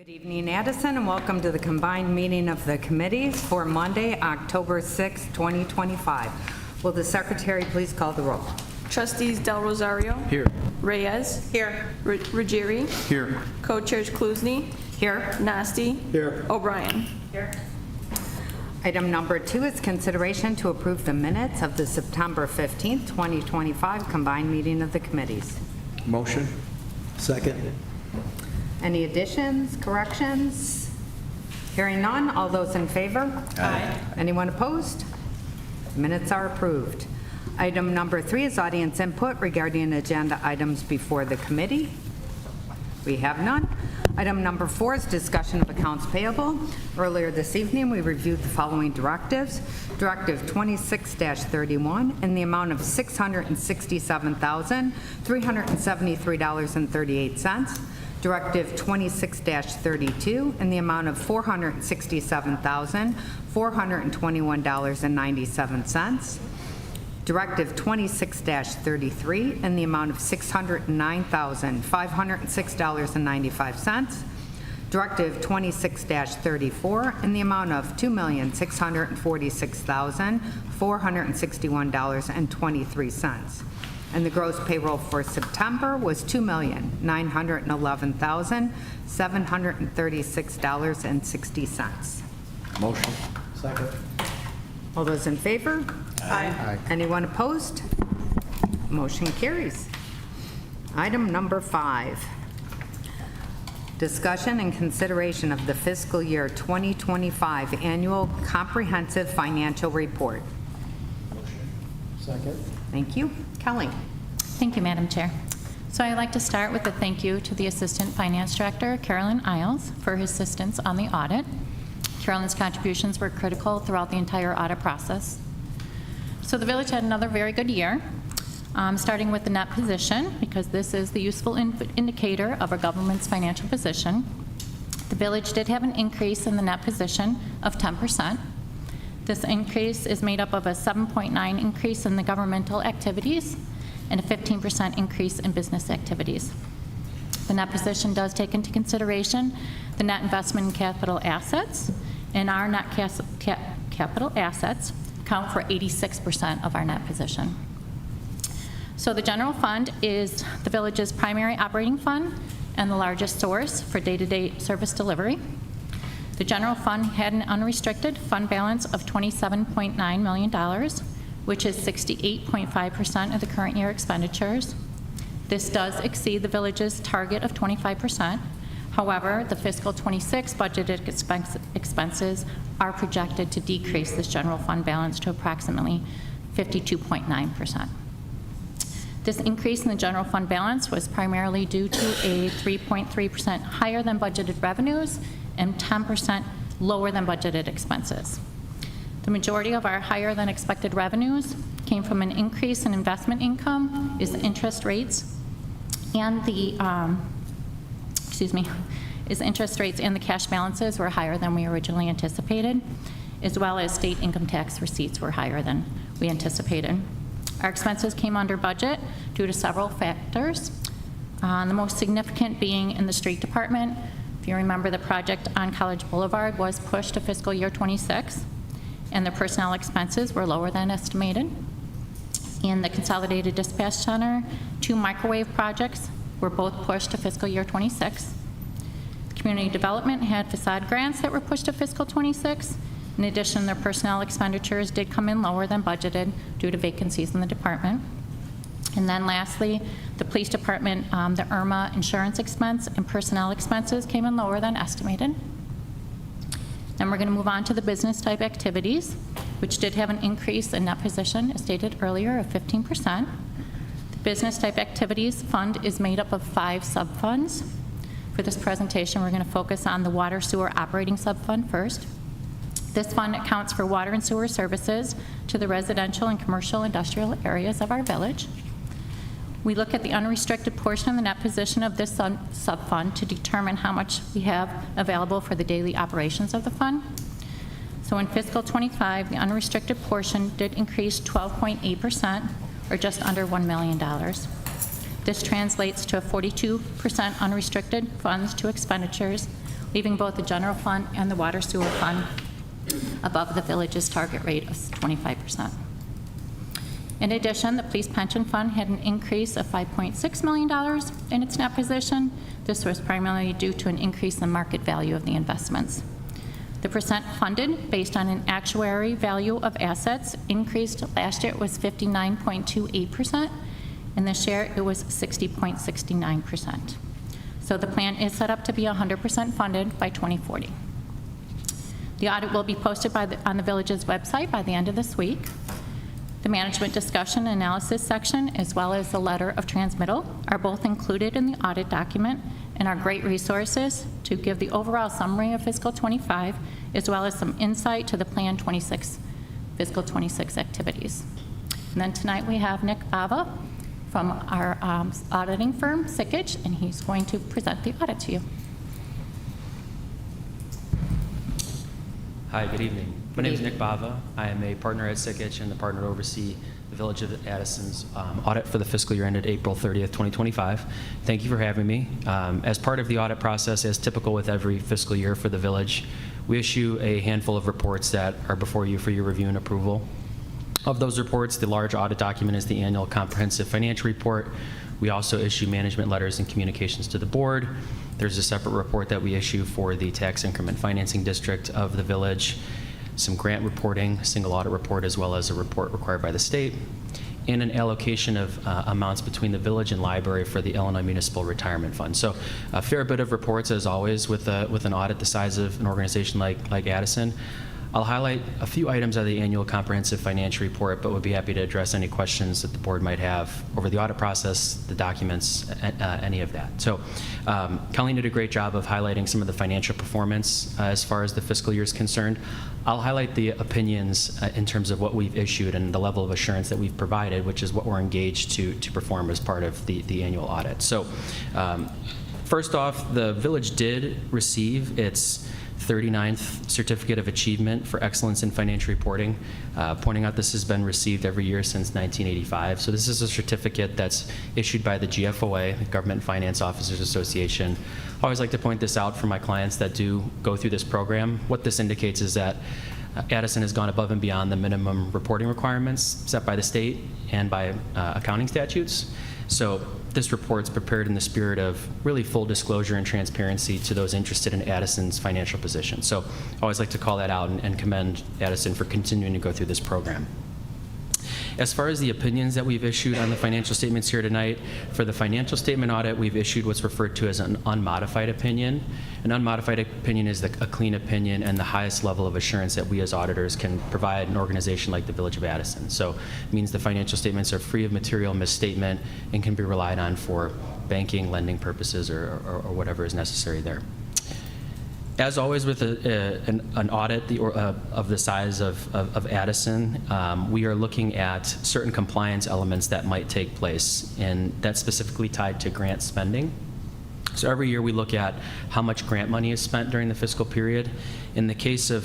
Good evening, Addison, and welcome to the combined meeting of the committees for Monday, October 6, 2025. Will the secretary please call the roll? Trustees Del Rosario. Here. Reyes. Here. Ruggieri. Here. Co-chairs Kluzny. Here. Nasty. Here. O'Brien. Here. Item number 2 is consideration to approve the minutes of the September 15, 2025 combined meeting of the committees. Motion. Second. Any additions, corrections? Hearing none, all those in favor? Aye. Anyone opposed? Minutes are approved. Item number 3 is audience input regarding agenda items before the committee. We have none. Item number 4 is discussion of accounts payable. Earlier this evening, we reviewed the following directives. Directive 26-31 in the amount of $667,373.38. Directive 26-32 in the amount of $467,421.97. Directive 26-33 in the amount of $609,506.95. Directive 26-34 in the amount of $2,646,461.23. And the gross payroll for September was $2,911,736.60. Motion. Second. All those in favor? Aye. Anyone opposed? Motion carries. Item number 5, discussion and consideration of the fiscal year 2025 annual comprehensive financial report. Second. Thank you. Kelly. Thank you, Madam Chair. So I'd like to start with a thank you to the Assistant Finance Director, Carolyn Isles, for her assistance on the audit. Carolyn's contributions were critical throughout the entire audit process. So the village had another very good year, starting with the net position, because this is the useful indicator of our government's financial position. The village did have an increase in the net position of 10%. This increase is made up of a 7.9% increase in the governmental activities and a 15% increase in business activities. The net position does take into consideration the net investment in capital assets, and our net capital assets account for 86% of our net position. So the general fund is the village's primary operating fund and the largest source for day-to-day service delivery. The general fund had an unrestricted fund balance of $27.9 million, which is 68.5% of the current year expenditures. This does exceed the village's target of 25%. However, the fiscal 26 budgeted expenses are projected to decrease this general fund balance to approximately 52.9%. This increase in the general fund balance was primarily due to a 3.3% higher than budgeted revenues and 10% lower than budgeted expenses. The majority of our higher than expected revenues came from an increase in investment income, is interest rates, and the cash balances were higher than we originally anticipated, as well as state income tax receipts were higher than we anticipated. Our expenses came under budget due to several factors, the most significant being in the street department. If you remember, the project on College Boulevard was pushed to fiscal year 26, and the personnel expenses were lower than estimated. In the Consolidated Dispatch Center, 2 microwave projects were both pushed to fiscal year 26. Community Development had facade grants that were pushed to fiscal 26. In addition, their personnel expenditures did come in lower than budgeted due to vacancies in the department. And then lastly, the police department, the IRMA insurance expense and personnel expenses came in lower than estimated. Then we're going to move on to the business type activities, which did have an increase in net position, as stated earlier, of 15%. The business type activities fund is made up of 5 sub-funds. For this presentation, we're going to focus on the water sewer operating sub-fund first. This fund accounts for water and sewer services to the residential and commercial industrial areas of our village. We look at the unrestricted portion of the net position of this sub-fund to determine how much we have available for the daily operations of the fund. So in fiscal 25, the unrestricted portion did increase 12.8%, or just under $1 million. This translates to a 42% unrestricted funds to expenditures, leaving both the general fund and the water sewer fund above the village's target rate of 25%. In addition, the police pension fund had an increase of $5.6 million in its net position. This was primarily due to an increase in the market value of the investments. The percent funded based on an actuary value of assets increased. Last year it was 59.28%, and this year it was 60.69%. So the plan is set up to be 100% funded by 2040. The audit will be posted on the village's website by the end of this week. The management discussion and analysis section, as well as the letter of transmittal, are both included in the audit document and are great resources to give the overall summary of fiscal 25, as well as some insight to the plan 26, fiscal 26 activities. And then tonight we have Nick Bava from our auditing firm, Sickich, and he's going to present the audit to you. Hi, good evening. My name is Nick Bava. I am a partner at Sickich and the partner to oversee the Village of Addison's audit for the fiscal year ended April 30th, 2025. Thank you for having me. As part of the audit process, as typical with every fiscal year for the Village, we issue a handful of reports that are before you for your review and approval. Of those reports, the large audit document is the annual comprehensive financial report. We also issue management letters and communications to the board. There's a separate report that we issue for the tax increment financing district of the village, some grant reporting, single audit report, as well as a report required by the state, and an allocation of amounts between the village and library for the Illinois Municipal Retirement Fund. So a fair bit of reports, as always, with an audit the size of an organization like Addison. I'll highlight a few items of the annual comprehensive financial report, but would be happy to address any questions that the board might have over the audit process, the documents, any of that. So Colleen did a great job of highlighting some of the financial performance as far as the fiscal year is concerned. I'll highlight the opinions in terms of what we've issued and the level of assurance that we've provided, which is what we're engaged to perform as part of the annual audit. So first off, the village did receive its 39th Certificate of Achievement for Excellence in Financial Reporting, pointing out this has been received every year since 1985. So this is a certificate that's issued by the GFOA, the Government Finance Officers Association. I always like to point this out for my clients that do go through this program. What this indicates is that Addison has gone above and beyond the minimum reporting requirements set by the state and by accounting statutes. So this report's prepared in the spirit of really full disclosure and transparency to those interested in Addison's financial position. So I always like to call that out and commend Addison for continuing to go through this program. As far as the opinions that we've issued on the financial statements here tonight, for the financial statement audit, we've issued what's referred to as an unmodified opinion. An unmodified opinion is a clean opinion and the highest level of assurance that we as auditors can provide an organization like the Village of Addison. So it means the financial statements are free of material misstatement and can be relied on for banking, lending purposes, or whatever is necessary there. As always with an audit of the size of Addison, we are looking at certain compliance elements that might take place, and that's specifically tied to grant spending. So every year we look at how much grant money is spent during the fiscal period. In the case of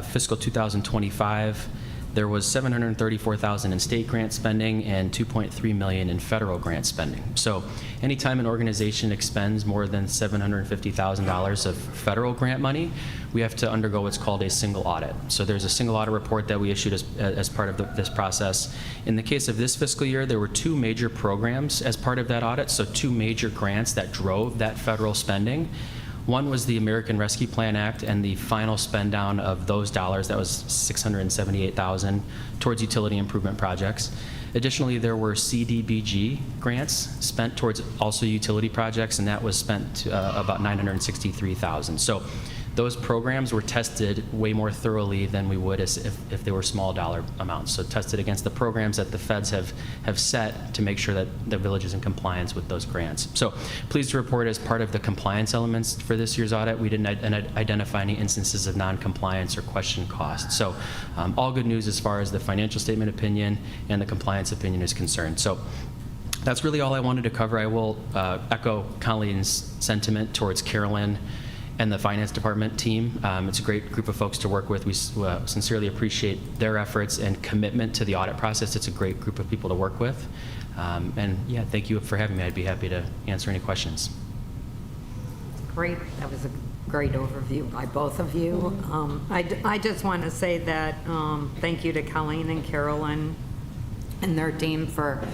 fiscal 2025, there was $734,000 in state grant spending and $2.3 million in federal grant spending. So anytime an organization expends more than $750,000 of federal grant money, we have to undergo what's called a single audit. So there's a single audit report that we issued as part of this process. In the case of this fiscal year, there were two major programs as part of that audit, so two major grants that drove that federal spending. One was the American Rescue Plan Act and the final spend down of those dollars, that was $678,000, towards utility improvement projects. Additionally, there were CDBG grants spent towards also utility projects, and that was spent about $963,000. So those programs were tested way more thoroughly than we would if they were small dollar amounts. So tested against the programs that the feds have set to make sure that the village is in compliance with those grants. So pleased to report, as part of the compliance elements for this year's audit, we didn't identify any instances of non-compliance or question costs. So all good news as far as the financial statement opinion and the compliance opinion is concerned. So that's really all I wanted to cover. I will echo Colleen's sentiment towards Carolyn and the finance department team. It's a great group of folks to work with. We sincerely appreciate their efforts and commitment to the audit process. It's a great group of people to work with. And yeah, thank you for having me. I'd be happy to answer any questions. Great. That was a great overview by both of you. I just want to say that thank you to Colleen and Carolyn and their team for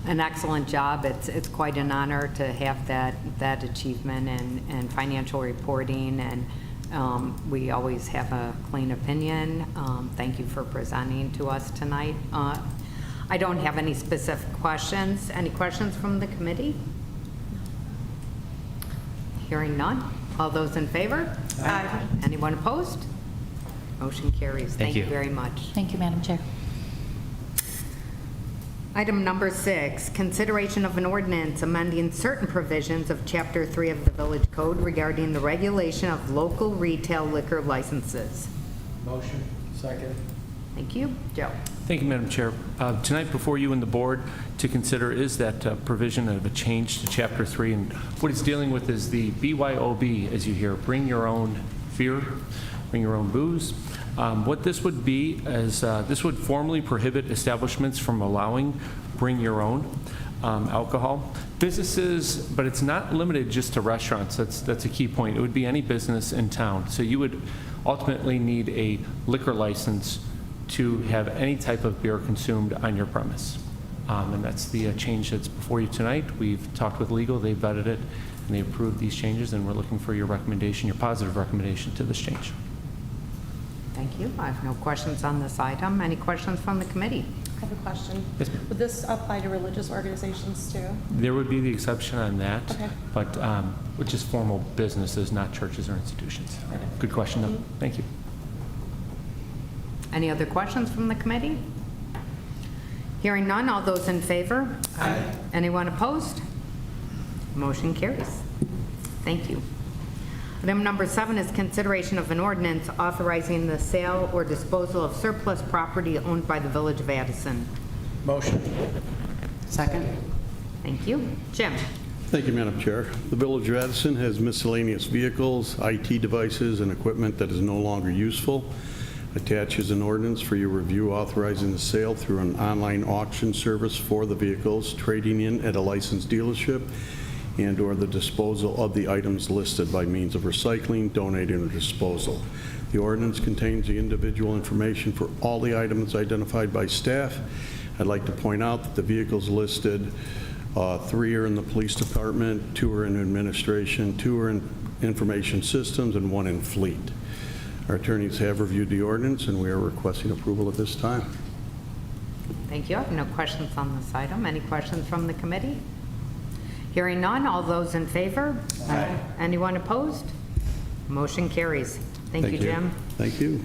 an excellent job. It's quite an honor to have that achievement and financial reporting, and we always have a clean opinion. Thank you for presenting to us tonight. I don't have any specific questions. Any questions from the committee? Hearing none. All those in favor? Aye. Anyone opposed? Motion carries. Thank you. Very much. Thank you, Madam Chair. Item number 6, consideration of an ordinance amending certain provisions of Chapter 3 of the Village Code regarding the regulation of local retail liquor licenses. Motion. Second. Thank you. Joe. Thank you, Madam Chair. Tonight before you and the board to consider is that provision of a change to Chapter 3. And what it's dealing with is the BYOB, as you hear, bring your own beer, bring your own booze. What this would be is this would formally prohibit establishments from allowing bring your own alcohol. Businesses, but it's not limited just to restaurants. That's a key point. It would be any business in town. So you would ultimately need a liquor license to have any type of beer consumed on your premise. And that's the change that's before you tonight. We've talked with legal, they vetted it, and they approved these changes, and we're looking for your recommendation, your positive recommendation to this change. Thank you. I have no questions on this item. Any questions from the committee? I have a question. Yes, ma'am. Would this apply to religious organizations too? There would be the exception on that, Okay. but which is formal businesses, not churches or institutions. Okay. Good question, though. Thank you. Any other questions from the committee? Hearing none, all those in favor? Aye. Anyone opposed? Motion carries. Thank you. Item number 7 is consideration of an ordinance authorizing the sale or disposal of surplus property owned by the Village of Addison. Motion. Second. Thank you. Jim? Thank you, Madam Chair. The Village of Addison has miscellaneous vehicles, IT devices, and equipment that is no longer useful. Attached is an ordinance for your review authorizing the sale through an online auction service for the vehicles, trading in at a licensed dealership, and/or the disposal of the items listed by means of recycling, donating, or disposal. The ordinance contains the individual information for all the items identified by staff. I'd like to point out that the vehicles listed, 3 are in the police department, 2 are in administration, 2 are in information systems, and 1 in fleet. Our attorneys have reviewed the ordinance, and we are requesting approval at this time. Thank you. I have no questions on this item. Any questions from the committee? Hearing none, all those in favor? Aye. Anyone opposed? Motion carries. Thank you, Jim. Thank you.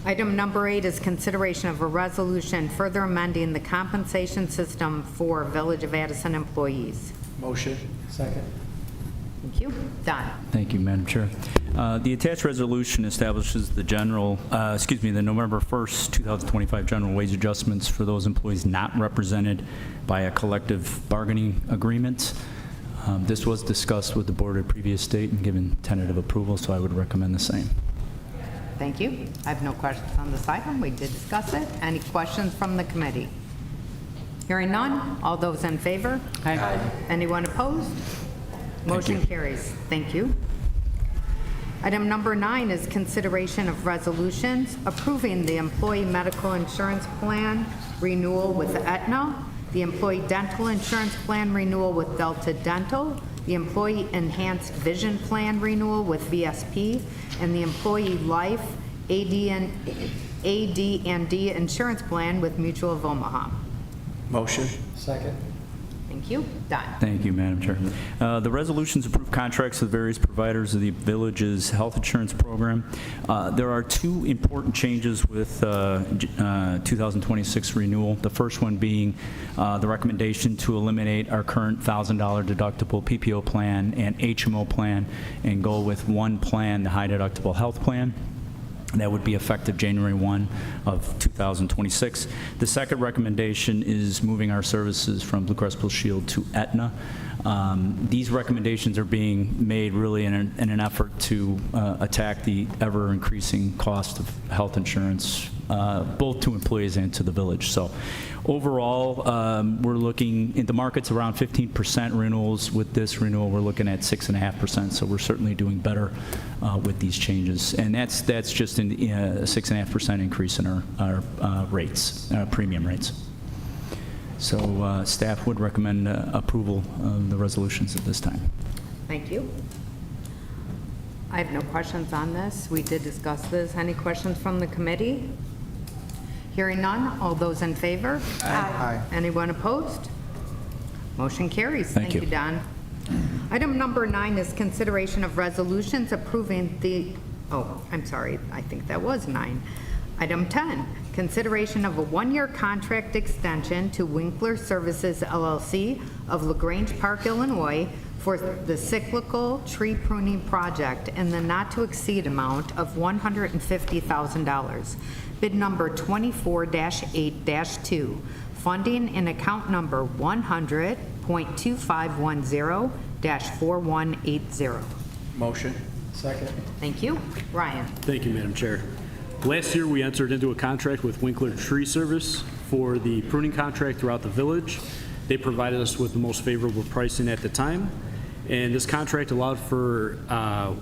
Item number 8 is consideration of a resolution further amending the compensation system for Village of Addison employees. Motion. Second. Thank you. Don? Thank you, Madam Chair. The attached resolution establishes the the November 1st, 2025 general wage adjustments for those employees not represented by a collective bargaining agreement. This was discussed with the board at a previous date and given tentative approval, so I would recommend the same. Thank you. I have no questions on this item. We did discuss it. Any questions from the committee? Hearing none, all those in favor? Aye. Anyone opposed? Motion carries. Thank you. Item number 9 is consideration of resolutions approving the employee medical insurance plan renewal with Aetna, the employee dental insurance plan renewal with Delta Dental, the employee enhanced vision plan renewal with VSP, and the employee life AD&D insurance plan with Mutual of Omaha. Motion. Second. Thank you. Don? Thank you, Madam Chair. The resolutions approve contracts with various providers of the village's health insurance program. There are 2 important changes with 2026 renewal. The first one being the recommendation to eliminate our current $1,000 deductible PPO plan and HMO plan and go with one plan, the high deductible health plan. That would be effective January 1 of 2026. The second recommendation is moving our services from Blue Cross Blue Shield to Aetna. These recommendations are being made really in an effort to attack the ever-increasing cost of health insurance, both to employees and to the village. So overall, we're looking in the markets around 15% renewals. With this renewal, we're looking at 6.5%. So we're certainly doing better with these changes. And that's just a 6.5% increase in our rates, premium rates. So staff would recommend approval of the resolutions at this time. Thank you. I have no questions on this. We did discuss this. Any questions from the committee? Hearing none, all those in favor? Aye. Anyone opposed? Motion carries. Thank you. Don. Item number 9 is consideration of resolutions approving the, I'm sorry, I think that was 9. Item 10, consideration of a 1-year contract extension to Winkler Services LLC of LaGrange Park, Illinois for the cyclical tree pruning project in the not-to-exceed amount of $150,000. Bid number 24-8-2, funding in account number 100.2510-4180. Motion. Second. Thank you. Ryan. Thank you, Madam Chair. Last year, we entered into a contract with Winkler Tree Service for the pruning contract throughout the village. They provided us with the most favorable pricing at the time, and this contract allowed for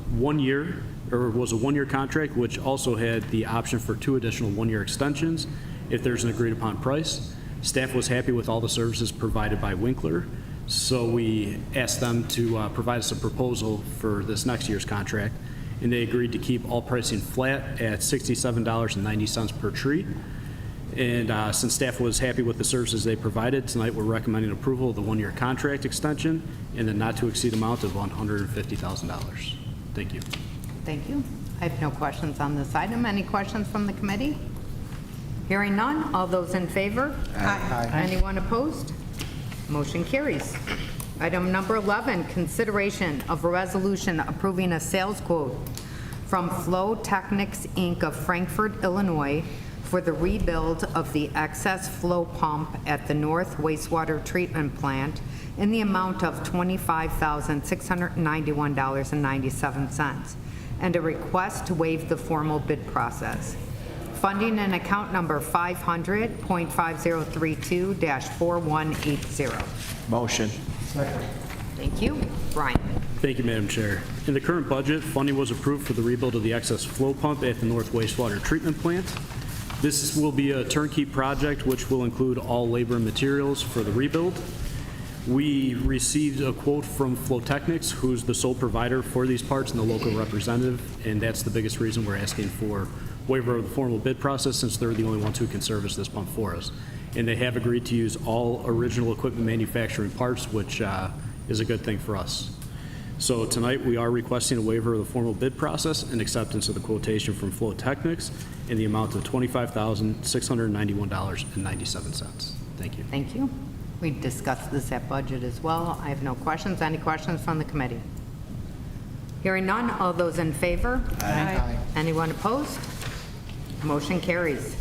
1 year, or was a 1-year contract, which also had the option for 2 additional 1-year extensions if there's an agreed upon price. Staff was happy with all the services provided by Winkler, so we asked them to provide us a proposal for this next year's contract, and they agreed to keep all pricing flat at $67.90 per tree. And since staff was happy with the services they provided, tonight we're recommending approval of the 1-year contract extension in the not-to-exceed amount of $150,000. Thank you. Thank you. I have no questions on this item. Any questions from the committee? Hearing none, all those in favor? Aye. Anyone opposed? Motion carries. Item number 11, consideration of a resolution approving a sales quote from Flow Technics, Inc. of Frankfort, Illinois for the rebuild of the excess flow pump at the North Wastewater Treatment Plant in the amount of $25,691.97, and a request to waive the formal bid process. Funding in account number 500.5032-4180. Motion. Thank you. Brian. Thank you, Madam Chair. In the current budget, funding was approved for the rebuild of the excess flow pump at the North Wastewater Treatment Plant. This will be a turnkey project which will include all labor and materials for the rebuild. We received a quote from Flow Technics, who's the sole provider for these parts and the local representative, and that's the biggest reason we're asking for waiver of the formal bid process, since they're the only ones who can service this pump for us. And they have agreed to use all original equipment manufacturing parts, which is a good thing for us. So tonight, we are requesting a waiver of the formal bid process and acceptance of the quotation from Flow Technics in the amount of $25,691.97. Thank you. Thank you. We discussed this at budget as well. I have no questions. Any questions from the committee? Hearing none, all those in favor? Aye. Anyone opposed? Motion carries.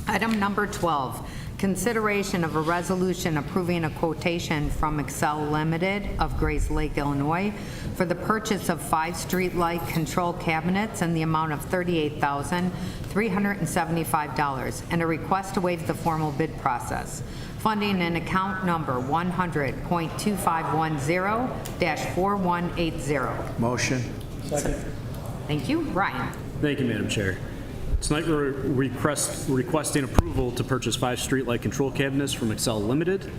Item number 12, consideration of a resolution approving a quotation from Excel Limited of Grays Lake, Illinois for the purchase of 5 streetlight control cabinets in the amount of $38,375, and a request to waive the formal bid process. Funding in account number 100.2510-4180. Motion. Second. Thank you. Ryan. Thank you, Madam Chair. Tonight, we're requesting approval to purchase 5 streetlight control cabinets from Excel Limited.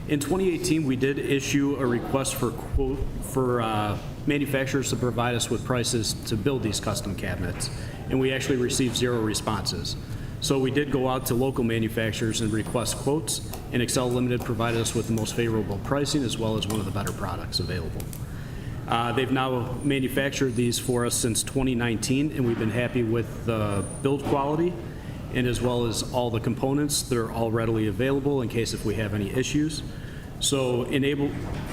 In 2018, we did issue a request for quote for manufacturers to provide us with prices to build these custom cabinets, and we actually received 0 responses. So we did go out to local manufacturers and request quotes, and Excel Limited provided us with the most favorable pricing as well as one of the better products available. They've now manufactured these for us since 2019, and we've been happy with the build quality and as well as all the components. They're all readily available in case if we have any issues. So enable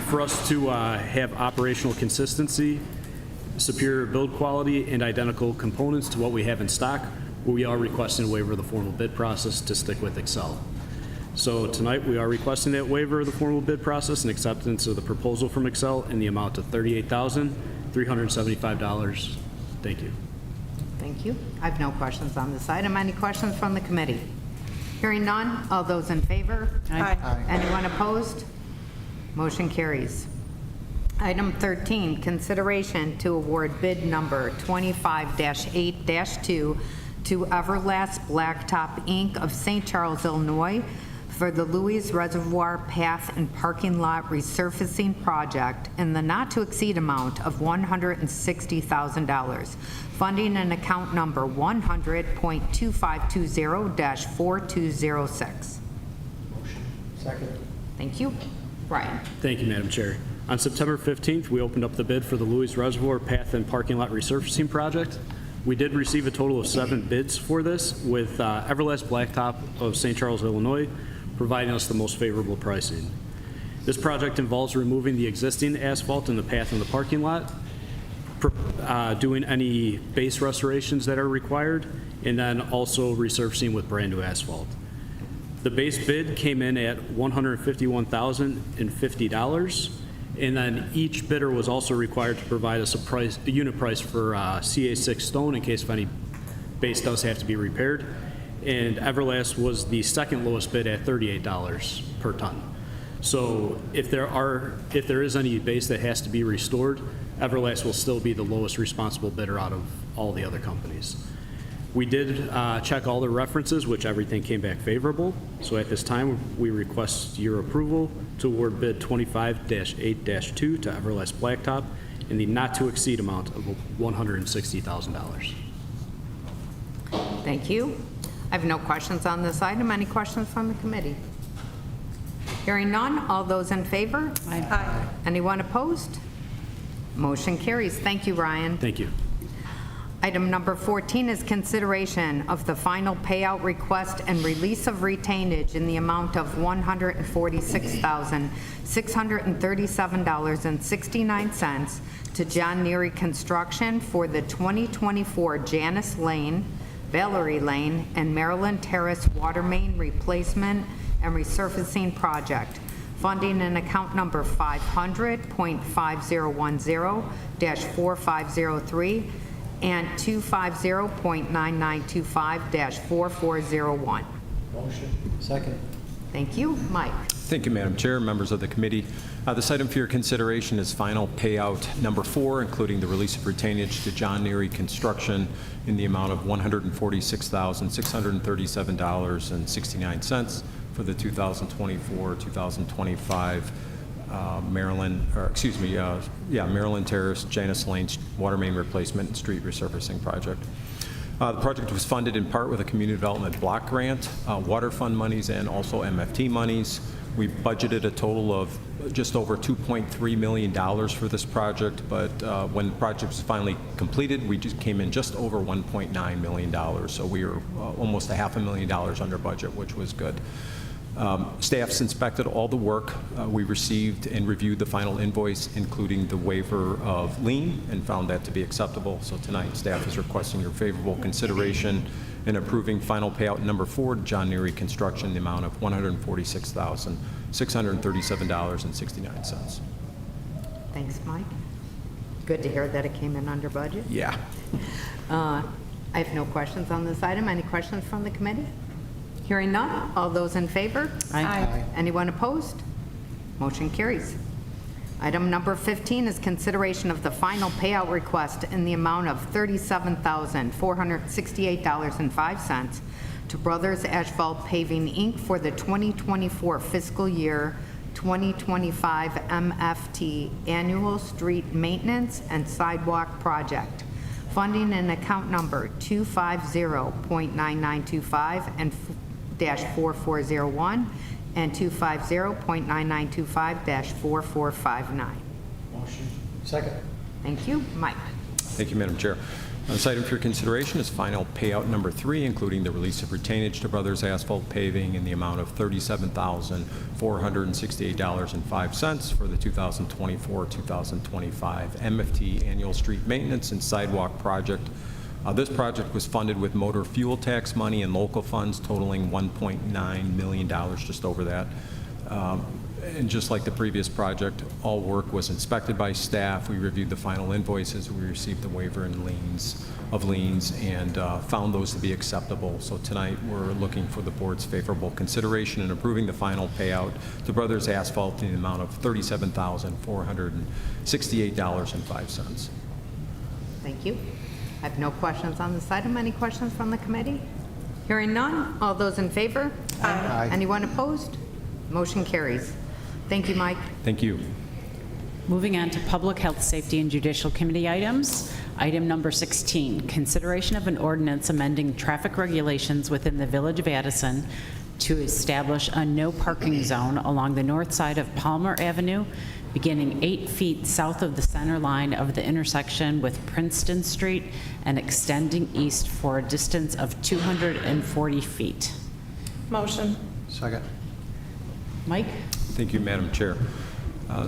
for us to have operational consistency, superior build quality, and identical components to what we have in stock, we are requesting a waiver of the formal bid process to stick with Excel. So tonight, we are requesting that waiver of the formal bid process and acceptance of the proposal from Excel in the amount of $38,375. Thank you. Thank you. I have no questions on this item. Any questions from the committee? Hearing none, all those in favor? Aye. Anyone opposed? Motion carries. Item 13, consideration to award bid number 25-8-2 to Everlast Blacktop, Inc. of St. Charles, Illinois, for the Louis Reservoir Path and Parking Lot Resurfacing Project in the not-to-exceed amount of $160,000. Funding in account number 100.2520-4206. Second. Thank you. Brian. Thank you, Madam Chair. On September 15th, we opened up the bid for the Louis Reservoir Path and Parking Lot Resurfacing Project. We did receive a total of 7 bids for this, with Everlast Blacktop of St. Charles, Illinois, providing us the most favorable pricing. This project involves removing the existing asphalt in the path and the parking lot, doing any base restorations that are required, and then also resurfacing with brand-new asphalt. The base bid came in at $151,050, and then each bidder was also required to provide us a unit price for CA6 stone in case if any base does have to be repaired. And Everlast was the second lowest bid at $38 per ton. So if there is any base that has to be restored, Everlast will still be the lowest responsible bidder out of all the other companies. We did check all the references, which everything came back favorable. So at this time, we request your approval to award bid 25-8-2 to Everlast Blacktop in the not-to-exceed amount of $160,000. Thank you. I have no questions on this item. Any questions from the committee? Hearing none, all those in favor? Aye. Anyone opposed? Motion carries. Thank you, Ryan. Thank you. Item number 14 is consideration of the final payout request and release of retainage in the amount of $146,637.69 to John Neary Construction for the 2024 Janice Lane, Valerie Lane, and Maryland Terrace water main replacement and resurfacing project. Funding in account number 500.5010-4503 and 250.9925-4401. Motion. Second. Thank you. Mike. Thank you, Madam Chair, members of the committee. This item for your consideration is final payout number 4, including the release of retainage to John Neary Construction in the amount of $146,637.69 for the 2024-2025 Maryland Terrace, Janice Lane water main replacement and street resurfacing project. The project was funded in part with a community development block grant, water fund monies, and also MFT monies. We budgeted a total of just over $2.3 million for this project, but when the project was finally completed, we just came in just over $1.9 million. So we were almost $500,000 under budget, which was good. Staff's inspected all the work. We received and reviewed the final invoice, including the waiver of lien, and found that to be acceptable. So tonight, staff is requesting your favorable consideration in approving final payout number 4 to John Neary Construction in the amount of $146,637.69. Thanks, Mike. Good to hear that it came in under budget. Yeah. I have no questions on this item. Any questions from the committee? Hearing none, all those in favor? Aye. Anyone opposed? Motion carries. Item number 15 is consideration of the final payout request in the amount of $37,468.05 to Brothers Asphalt Paving, Inc. for the 2024 fiscal year 2025 MFT Annual Street Maintenance and Sidewalk Project. Funding in account number 250.9925 and -4401 and 250.9925-4459. Motion. Second. Thank you. Mike. Thank you, Madam Chair. This item for your consideration is final payout number 3, including the release of retainage to Brothers Asphalt Paving in the amount of $37,468.05 for the 2024-2025 MFT Annual Street Maintenance and Sidewalk Project. This project was funded with motor fuel tax money and local funds totaling $1.9 million, just over that. And just like the previous project, all work was inspected by staff. We reviewed the final invoices. We received the waiver and liens and found those to be acceptable. So tonight we're looking for the board's favorable consideration and approving the final payout to Brothers Asphalt in the amount of $37,468.05. Thank you. I have no questions on this item. Any questions from the committee? Hearing none. All those in favor? Aye. Anyone opposed? Motion carries. Thank you, Mike. Thank you. Moving on to Public Health, Safety, and Judicial Committee items. Item number 16, consideration of an ordinance amending traffic regulations within the Village of Addison to establish a no parking zone along the north side of Palmer Avenue, beginning 8 feet south of the center line of the intersection with Princeton Street and extending east for a distance of 240 feet. Motion. Second. Mike? Thank you, Madam Chair.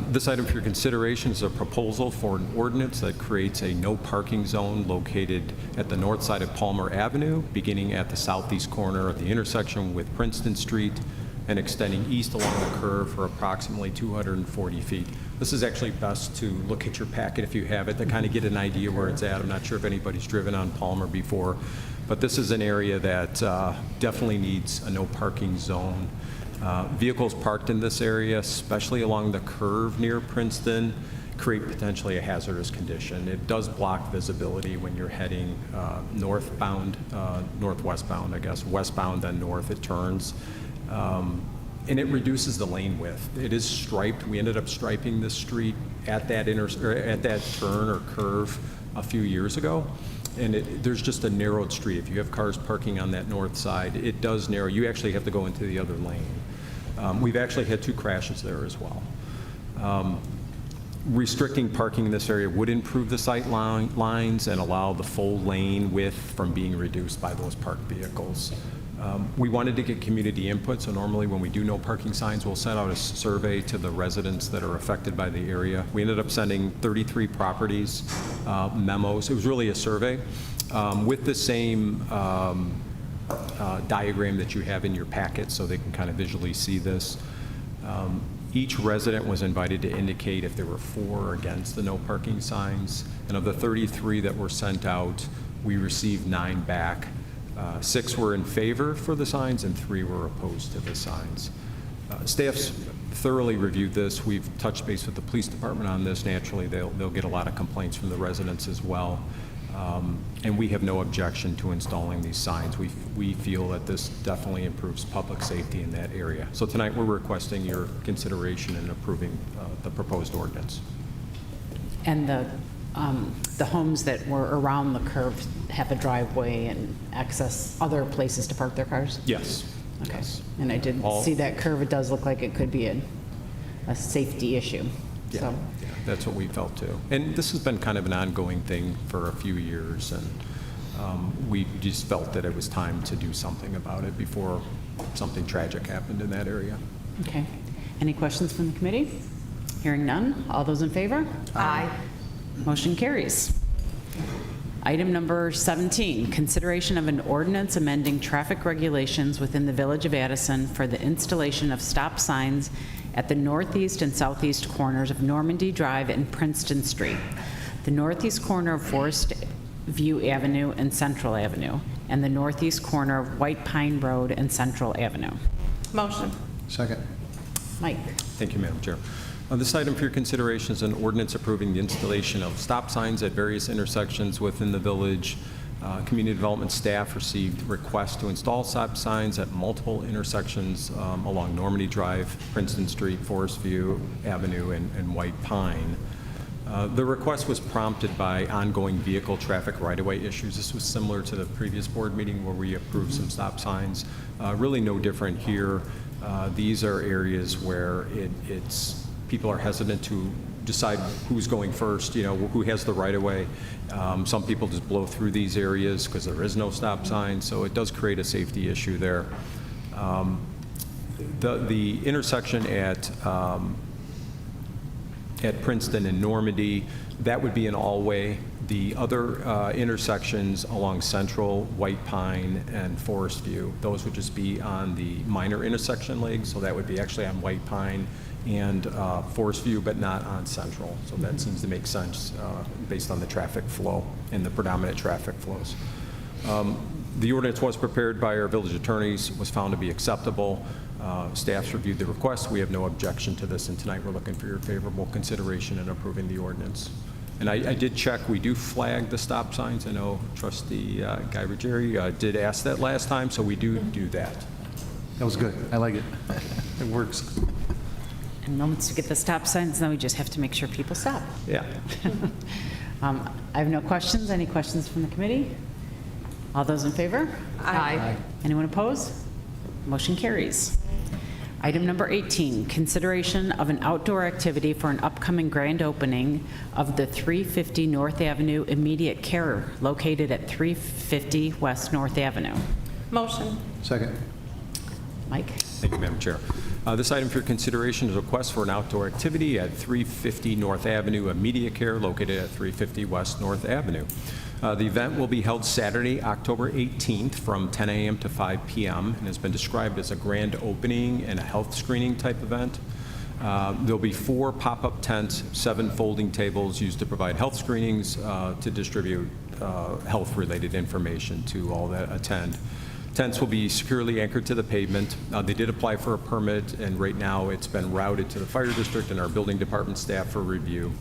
This item for your consideration is a proposal for an ordinance that creates a no parking zone located at the north side of Palmer Avenue, beginning at the southeast corner of the intersection with Princeton Street and extending east along the curve for approximately 240 feet. This is actually best to look at your packet if you have it to kind of get an idea where it's at. I'm not sure if anybody's driven on Palmer before, but this is an area that definitely needs a no parking zone. Vehicles parked in this area, especially along the curve near Princeton, create potentially a hazardous condition. It does block visibility when you're heading northbound, northwestbound, I guess, westbound then north, it turns. And it reduces the lane width. It is striped. We ended up striping this street at that turn or curve a few years ago. And there's just a narrowed street. If you have cars parking on that north side, it does narrow. You actually have to go into the other lane. We've actually had 2 crashes there as well. Restricting parking in this area would improve the sight lines and allow the full lane width from being reduced by those parked vehicles. We wanted to get community input, so normally when we do no parking signs, we'll send out a survey to the residents that are affected by the area. We ended up sending 33 properties, memos. It was really a survey with the same diagram that you have in your packet so they can kind of visually see this. Each resident was invited to indicate if they were for or against the no parking signs. And of the 33 that were sent out, we received 9 back. 6 were in favor for the signs and 3 were opposed to the signs. Staff's thoroughly reviewed this. We've touched base with the police department on this. Naturally, they'll get a lot of complaints from the residents as well. And we have no objection to installing these signs. We feel that this definitely improves public safety in that area. So tonight we're requesting your consideration in approving the proposed ordinance. And the homes that were around the curve have a driveway and access other places to park their cars? Yes. Okay. Yes. And I did see that curve. It does look like it could be a safety issue. Yeah, So. yeah, that's what we felt too. And this has been kind of an ongoing thing for a few years, and we just felt that it was time to do something about it before something tragic happened in that area. Okay. Any questions from the committee? Hearing none. All those in favor? Aye. Motion carries. Item number 17, consideration of an ordinance amending traffic regulations within the Village of Addison for the installation of stop signs at the northeast and southeast corners of Normandy Drive and Princeton Street, the northeast corner of Forest View Avenue and Central Avenue, and the northeast corner of White Pine Road and Central Avenue. Motion. Second. Mike? Thank you, Madam Chair. This item for your consideration is an ordinance approving the installation of stop signs at various intersections within the village. Community development staff received requests to install stop signs at multiple intersections along Normandy Drive, Princeton Street, Forest View Avenue, and White Pine. The request was prompted by ongoing vehicle traffic right-of-way issues. This was similar to the previous board meeting where we approved some stop signs. Really no different here. These are areas where people are hesitant to decide who's going first, who has the right-of-way. Some people just blow through these areas because there is no stop sign, so it does create a safety issue there. The intersection at Princeton and Normandy, that would be an all-way The other intersections along Central, White Pine, and Forest View, those would just be on the minor intersection legs, so that would be actually on White Pine and Forest View, but not on Central. So that seems to make sense based on the traffic flow and the predominant traffic flows. The ordinance was prepared by our village attorneys, was found to be acceptable. Staff's reviewed the request. We have no objection to this, and tonight we're looking for your favorable consideration in approving the ordinance. And I did check, we do flag the stop signs. I know Trustee Guy Ruggieri did ask that last time, so we do that. That was good. I like it. It works. And moments to get the stop signs, now we just have to make sure people stop. Yeah. I have no questions. Any questions from the committee? All those in favor? Aye. Anyone opposed? Motion carries. Item number 18, consideration of an outdoor activity for an upcoming grand opening of the 350 North Avenue Immediate Care located at 350 West North Avenue. Motion. Second. Mike? Thank you, Madam Chair. This item for your consideration is a request for an outdoor activity at 350 North Avenue Immediate Care located at 350 West North Avenue. The event will be held Saturday, October 18th from 10 a.m. to 5 p.m. and has been described as a grand opening and a health screening type event. There'll be 4 pop-up tents, 7 folding tables used to provide health screenings to distribute health-related information to all that attend. Tents will be securely anchored to the pavement. They did apply for a permit, and right now it's been routed to the fire district and our building department staff for review.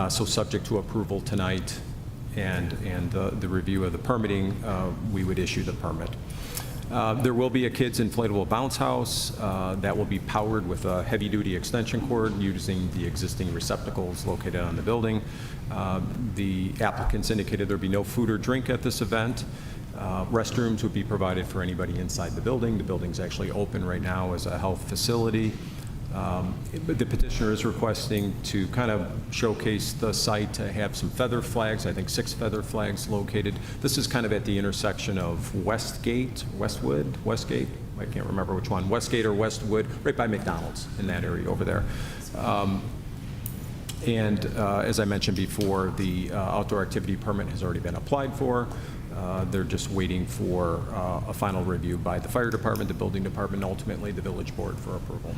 So subject to approval tonight and the review of the permitting, we would issue the permit. There will be a kids inflatable bounce house that will be powered with a heavy-duty extension cord using the existing receptacles located on the building. The applicants indicated there'd be no food or drink at this event. Restrooms would be provided for anybody inside the building. The building's actually open right now as a health facility. But the petitioner is requesting to kind of showcase the site to have some feather flags, I think 6 feather flags located. This is kind of at the intersection of Westgate, Westgate, I can't remember which one, Westgate or Westwood, right by McDonald's in that area over there. As I mentioned before, the outdoor activity permit has already been applied for. They're just waiting for a final review by the fire department, the building department, and ultimately the village board for approval.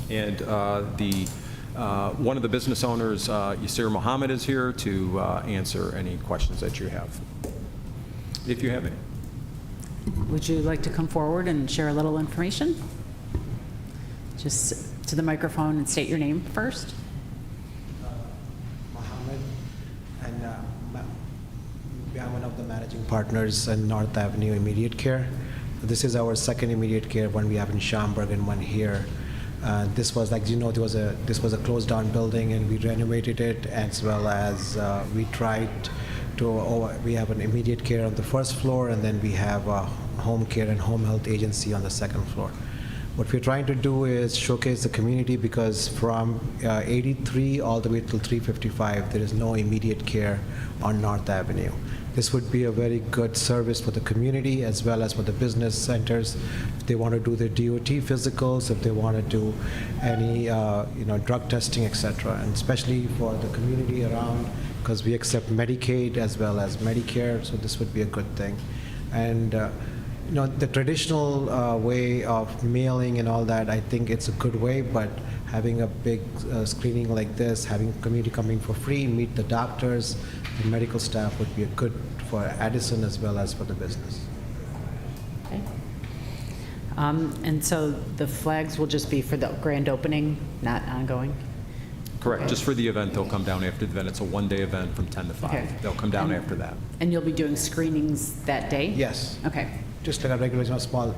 And one of the business owners, Yasir Mohammed, is here to answer any questions that you have, if you have any. Would you like to come forward and share a little information? Just to the microphone and state your name first. Mohammed, and I'm one of the managing partners in North Avenue Immediate Care. This is our second immediate care, one we have in Schaumburg and one here. This was, like you know, this was a closed down building, and we renovated it, as well as we tried to, we have an immediate care on the first floor, and then we have a home care and home health agency on the second floor. What we're trying to do is showcase the community, because from 83 all the way till 355, there is no immediate care on North Avenue. This would be a very good service for the community as well as for the business centers. If they want to do their DOT physicals, if they want to do any drug testing, etc., and especially for the community around, because we accept Medicaid as well as Medicare, so this would be a good thing. And the traditional way of mailing and all that, I think it's a good way, but having a big screening like this, having community coming for free, meet the doctors, the medical staff would be a good for Addison as well as for the business. Okay. And so the flags will just be for the grand opening, not ongoing? Correct. Okay. Just for the event, they'll come down after the event. It's a one-day event from 10 to 5. Okay. They'll come down after that. And you'll be doing screenings that day? Yes. Okay. Just like a regular, small,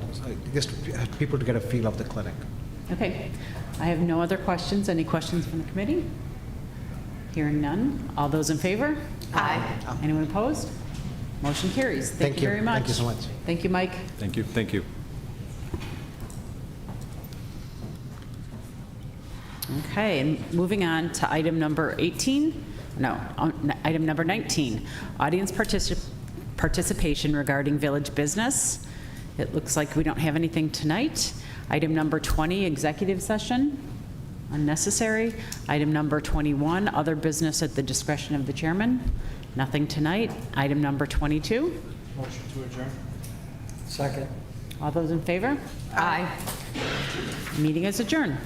just people to get a feel of the clinic. Okay. I have no other questions. Any questions from the committee? Hearing none. All those in favor? Aye. Anyone opposed? Motion carries. Thank you very much. Thank you so much. Thank you, Mike. Thank you. Thank you. Okay, and moving on to item number 18. Item number 19. Audience participation regarding village business. It looks like we don't have anything tonight. Item number 20, executive session. Unnecessary. Item number 21, other business at the discretion of the chairman. Nothing tonight. Item number 22. Motion to adjourn. Second. All those in favor? Aye. Meeting is adjourned.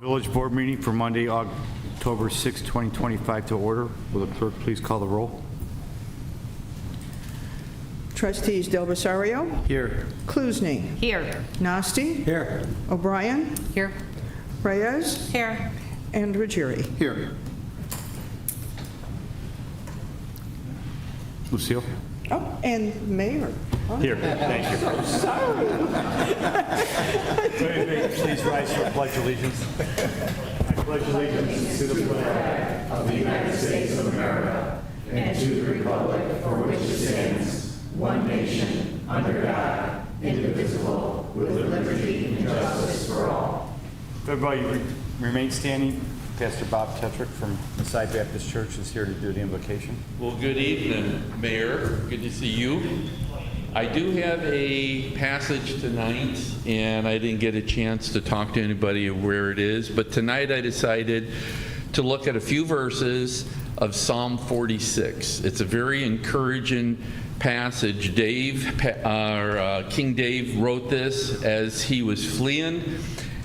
Village Board meeting for Monday, October 6, 2025 to order. Will the clerk please call the roll? Trustees Del Rosario, Here. Kluzny, Here. Nasty, Here. O'Brien, Here. Reyes, Here. and Ruggieri. Here. Lucille? Oh, and Mayor. Here. Thank you. Sorry. Please rise for pledge allegiance. I pledge allegiance to the flag of the United States of America and to the republic for which it stands, one nation, under God, indivisible, with liberty and justice for all. Everybody remain standing. Pastor Bob Tetrick from the Side Baptist Church is here to do the invocation. Well, good evening, Mayor. Good to see you. I do have a passage tonight, and I didn't get a chance to talk to anybody where it is, but tonight I decided to look at a few verses of Psalm 46. It's a very encouraging passage. King Dave wrote this as he was fleeing,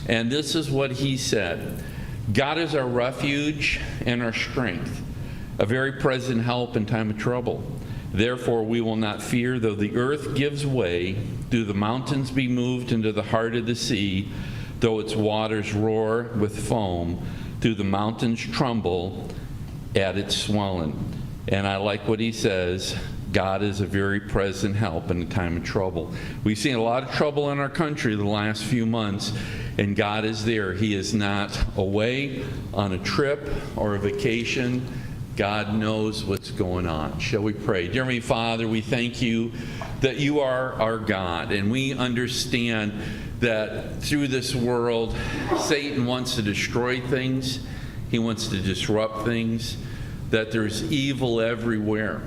and this is what he said. God is our refuge and our strength, a very present help in time of trouble. Therefore we will not fear, though the earth gives way, though the mountains be moved into the heart of the sea, though its waters roar with foam, though the mountains tremble at its swelling. And I like what he says, God is a very present help in a time of trouble. We've seen a lot of trouble in our country the last few months, and God is there. He is not away on a trip or a vacation. God knows what's going on. Shall we pray? Dear Heavenly Father, we thank you that you are our God, and we understand that through this world, Satan wants to destroy things. He wants to disrupt things, that there's evil everywhere.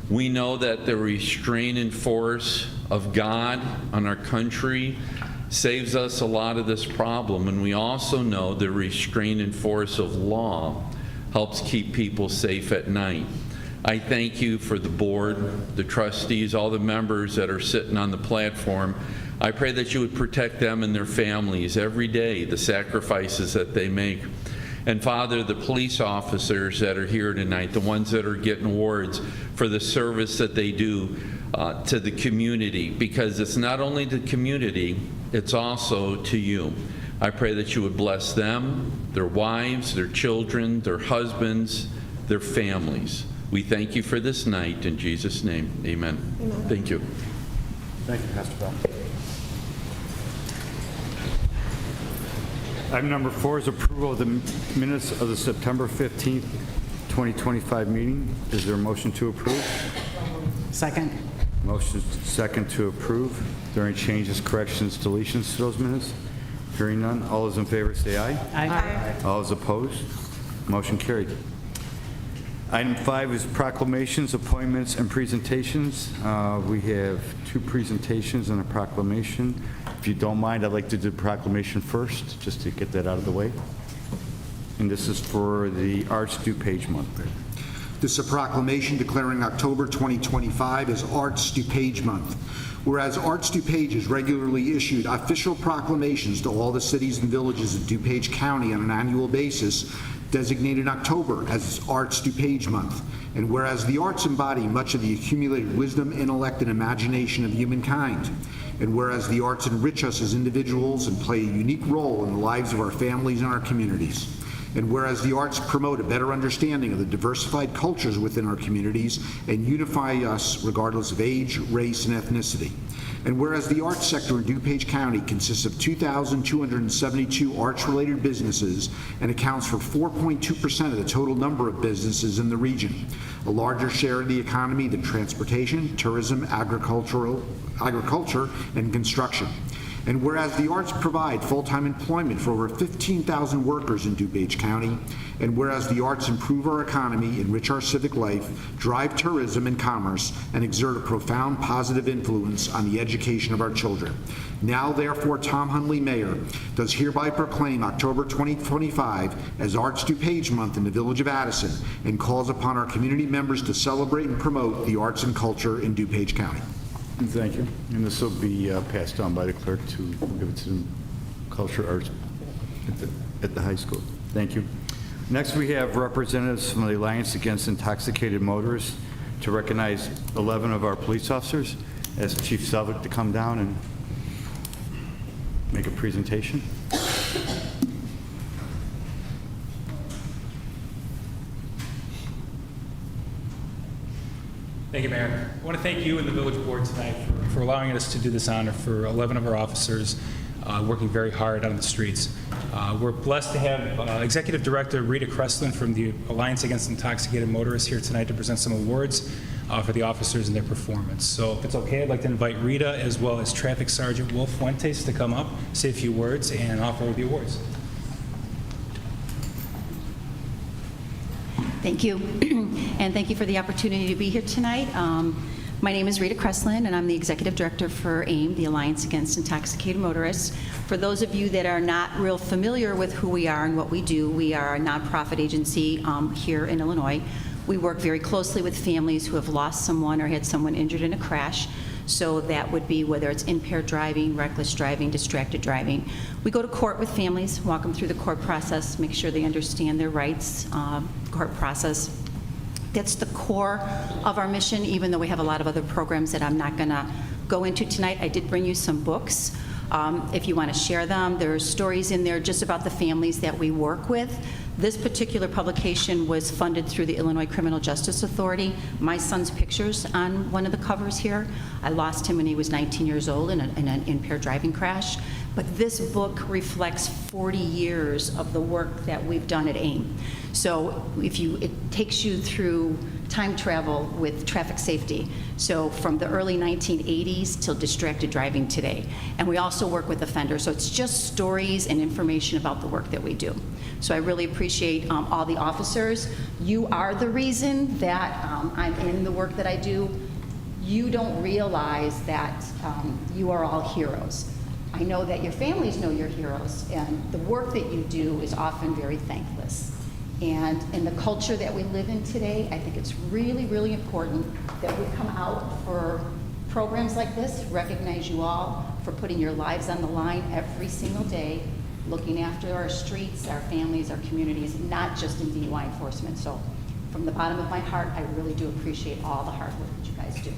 We know that the restraining force of God on our country saves us a lot of this problem, and we also know the restraining force of law helps keep people safe at night. I thank you for the board, the trustees, all the members that are sitting on the platform. I pray that you would protect them and their families every day, the sacrifices that they make. And Father, the police officers that are here tonight, the ones that are getting awards for the service that they do to the community, because it's not only the community, it's also to you. I pray that you would bless them, their wives, their children, their husbands, their families. We thank you for this night. In Jesus' name, amen. Thank you. Thank you, Pastor Bell. Item number 4 is approval of the minutes of the September 15th, 2025 meeting. Is there a motion to approve? Second. Motion second to approve. Are there any changes, corrections, deletions to those minutes? Hearing none. All those in favor say aye. Aye. All those opposed? Motion carried. Item 5 is proclamations, appointments, and presentations. We have 2 presentations and a proclamation. If you don't mind, I'd like to do the proclamation first, just to get that out of the way. And this is for the Arts DuPage Month. This is a proclamation declaring October 2025 as Arts DuPage Month. Whereas Arts DuPage has regularly issued official proclamations to all the cities and villages of DuPage County on an annual basis, designated October as Arts DuPage Month. And whereas the arts embody much of the accumulated wisdom, intellect, and imagination of humankind. And whereas the arts enrich us as individuals and play a unique role in the lives of our families and our communities. And whereas the arts promote a better understanding of the diversified cultures within our communities and unify us regardless of age, race, and ethnicity. And whereas the arts sector in DuPage County consists of 2,272 arts-related businesses and accounts for 4.2% of the total number of businesses in the region, a larger share of the economy than transportation, tourism, agriculture, and construction. And whereas the arts provide full-time employment for over 15,000 workers in DuPage County, and whereas the arts improve our economy, enrich our civic life, drive tourism and commerce, and exert a profound positive influence on the education of our children. Now, therefore, Tom Hundley, Mayor, does hereby proclaim October 2025 as Arts DuPage Month in the Village of Addison, and calls upon our community members to celebrate and promote the arts and culture in DuPage County. Thank you. And this will be passed on by the clerk to give it to Culture Arts at the high school. Thank you. Next, we have representatives from the Alliance Against Intoxicated Motorists to recognize 11 of our police officers. Ask Chief Selvik to come down and make a presentation. Thank you, Mayor. I want to thank you and the Village Board tonight for allowing us to do this honor for 11 of our officers working very hard on the streets. We're blessed to have Executive Director Rita Kreslin from the Alliance Against Intoxicated Motorists here tonight to present some awards for the officers and their performance. So if it's okay, I'd like to invite Rita as well as Traffic Sergeant Wolf Fuentes to come up, say a few words, and offer the awards. Thank you, and thank you for the opportunity to be here tonight. My name is Rita Kreslin, and I'm the Executive Director for AIM, the Alliance Against Intoxicated Motorists. For those of you that are not real familiar with who we are and what we do, we are a nonprofit agency here in Illinois. We work very closely with families who have lost someone or had someone injured in a crash. So that would be whether it's impaired driving, reckless driving, distracted driving. We go to court with families, walk them through the court process, make sure they understand their rights, court process. That's the core of our mission, even though we have a lot of other programs that I'm not going to go into tonight. I did bring you some books. If you want to share them, there's stories in there just about the families that we work with. This particular publication was funded through the Illinois Criminal Justice Authority. My son's picture's on one of the covers here. I lost him when he was 19 years old in an impaired driving crash. But this book reflects 40 years of the work that we've done at AIM. So it takes you through time travel with traffic safety. So from the early 1980s till distracted driving today. And we also work with offenders. So it's just stories and information about the work that we do. So I really appreciate all the officers. You are the reason that I'm in the work that I do. You don't realize that you are all heroes. I know that your families know you're heroes, and the work that you do is often very thankless. And in the culture that we live in today, I think it's really, really important that we come out for programs like this, recognize you all for putting your lives on the line every single day, looking after our streets, our families, our communities, not just in DUI enforcement. So from the bottom of my heart, I really do appreciate all the hard work that you guys do.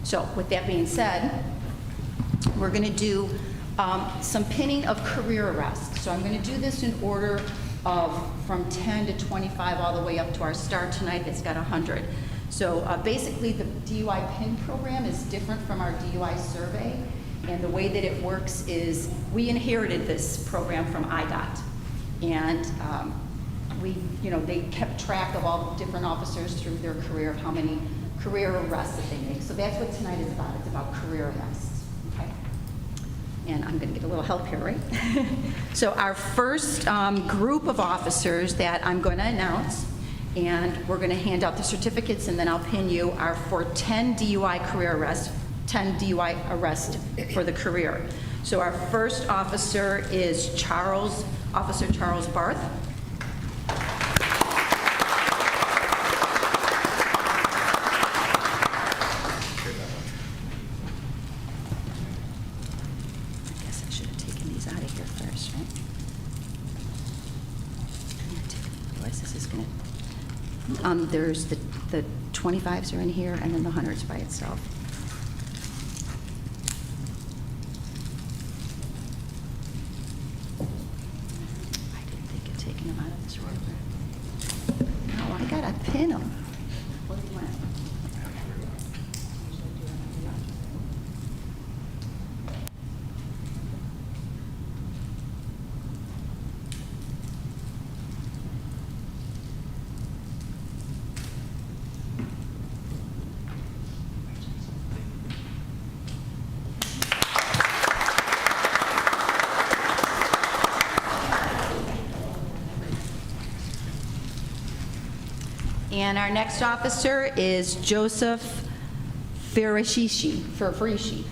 So with that being said, we're going to do Some pinning of career arrest. So I'm going to do this in order of from 10 to 25 all the way up to our star tonight that's got 100. So basically the DUI PIN program is different from our DUI survey. And the way that it works is we inherited this program from IDOT. And they kept track of all the different officers through their career of how many career arrests that they make. So that's what tonight is about. It's about career arrests, okay? And I'm going to get a little help here, right? So our first group of officers that I'm going to announce, and we're going to hand out the certificates, and then I'll pin you, are for 10 DUI career arrests, 10 DUI arrests for the career. So our first officer is Officer Charles Barth. There's the 25s are in here, and then the 100s by itself. I didn't think of taking them out of this room. No, I gotta pin them. What do you want? And our next officer is Joseph Farishi.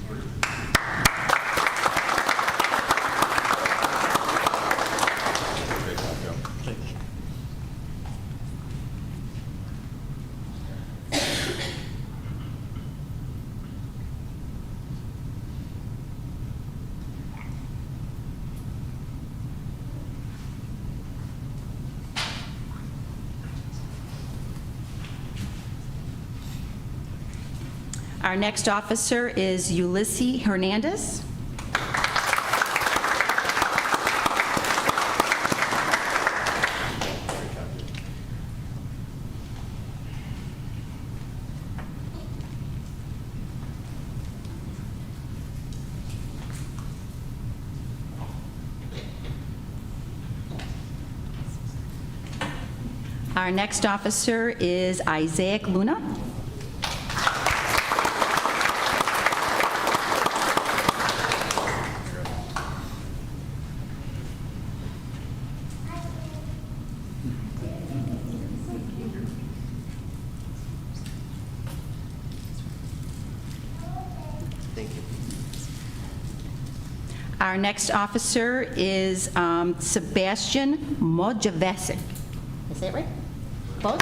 Our next officer is Ulysses Hernandez. Our next officer is Isaac Luna. Our next officer is Sebastian Mojavesic. Is that right? Close?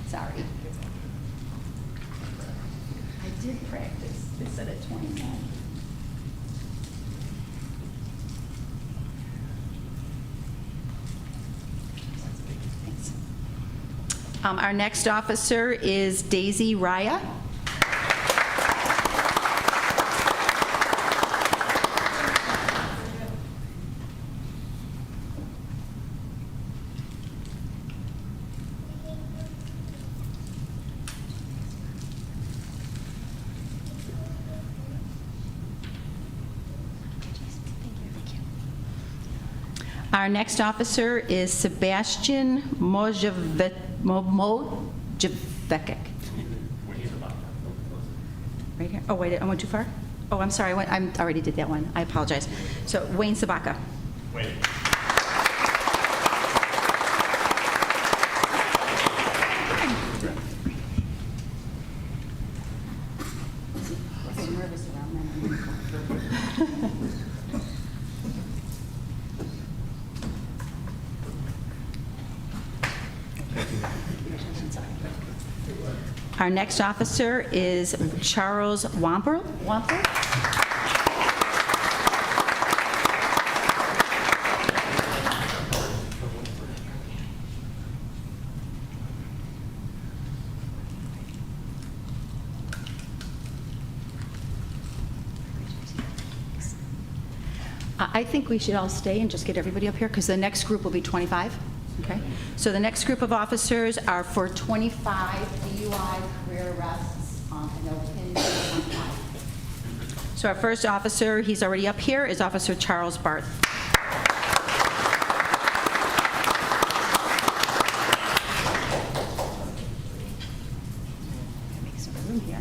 Sorry. I did practice. It said at 29. Our next officer is Daisy Raya. Our next officer is Sebastian Mojavecic. Right here. Oh, wait, I went too far? Oh, I'm sorry. I already did that one. I apologize. So, Wayne Sabaka. Wait. I'm nervous around that. Our next officer is Charles Wamper. I think we should all stay and just get everybody up here, because the next group will be 25. Okay? So the next group of officers are for 25 DUI career arrests. And they'll pin 25. So our first officer, he's already up here, is Officer Charles Barth. Make some room here.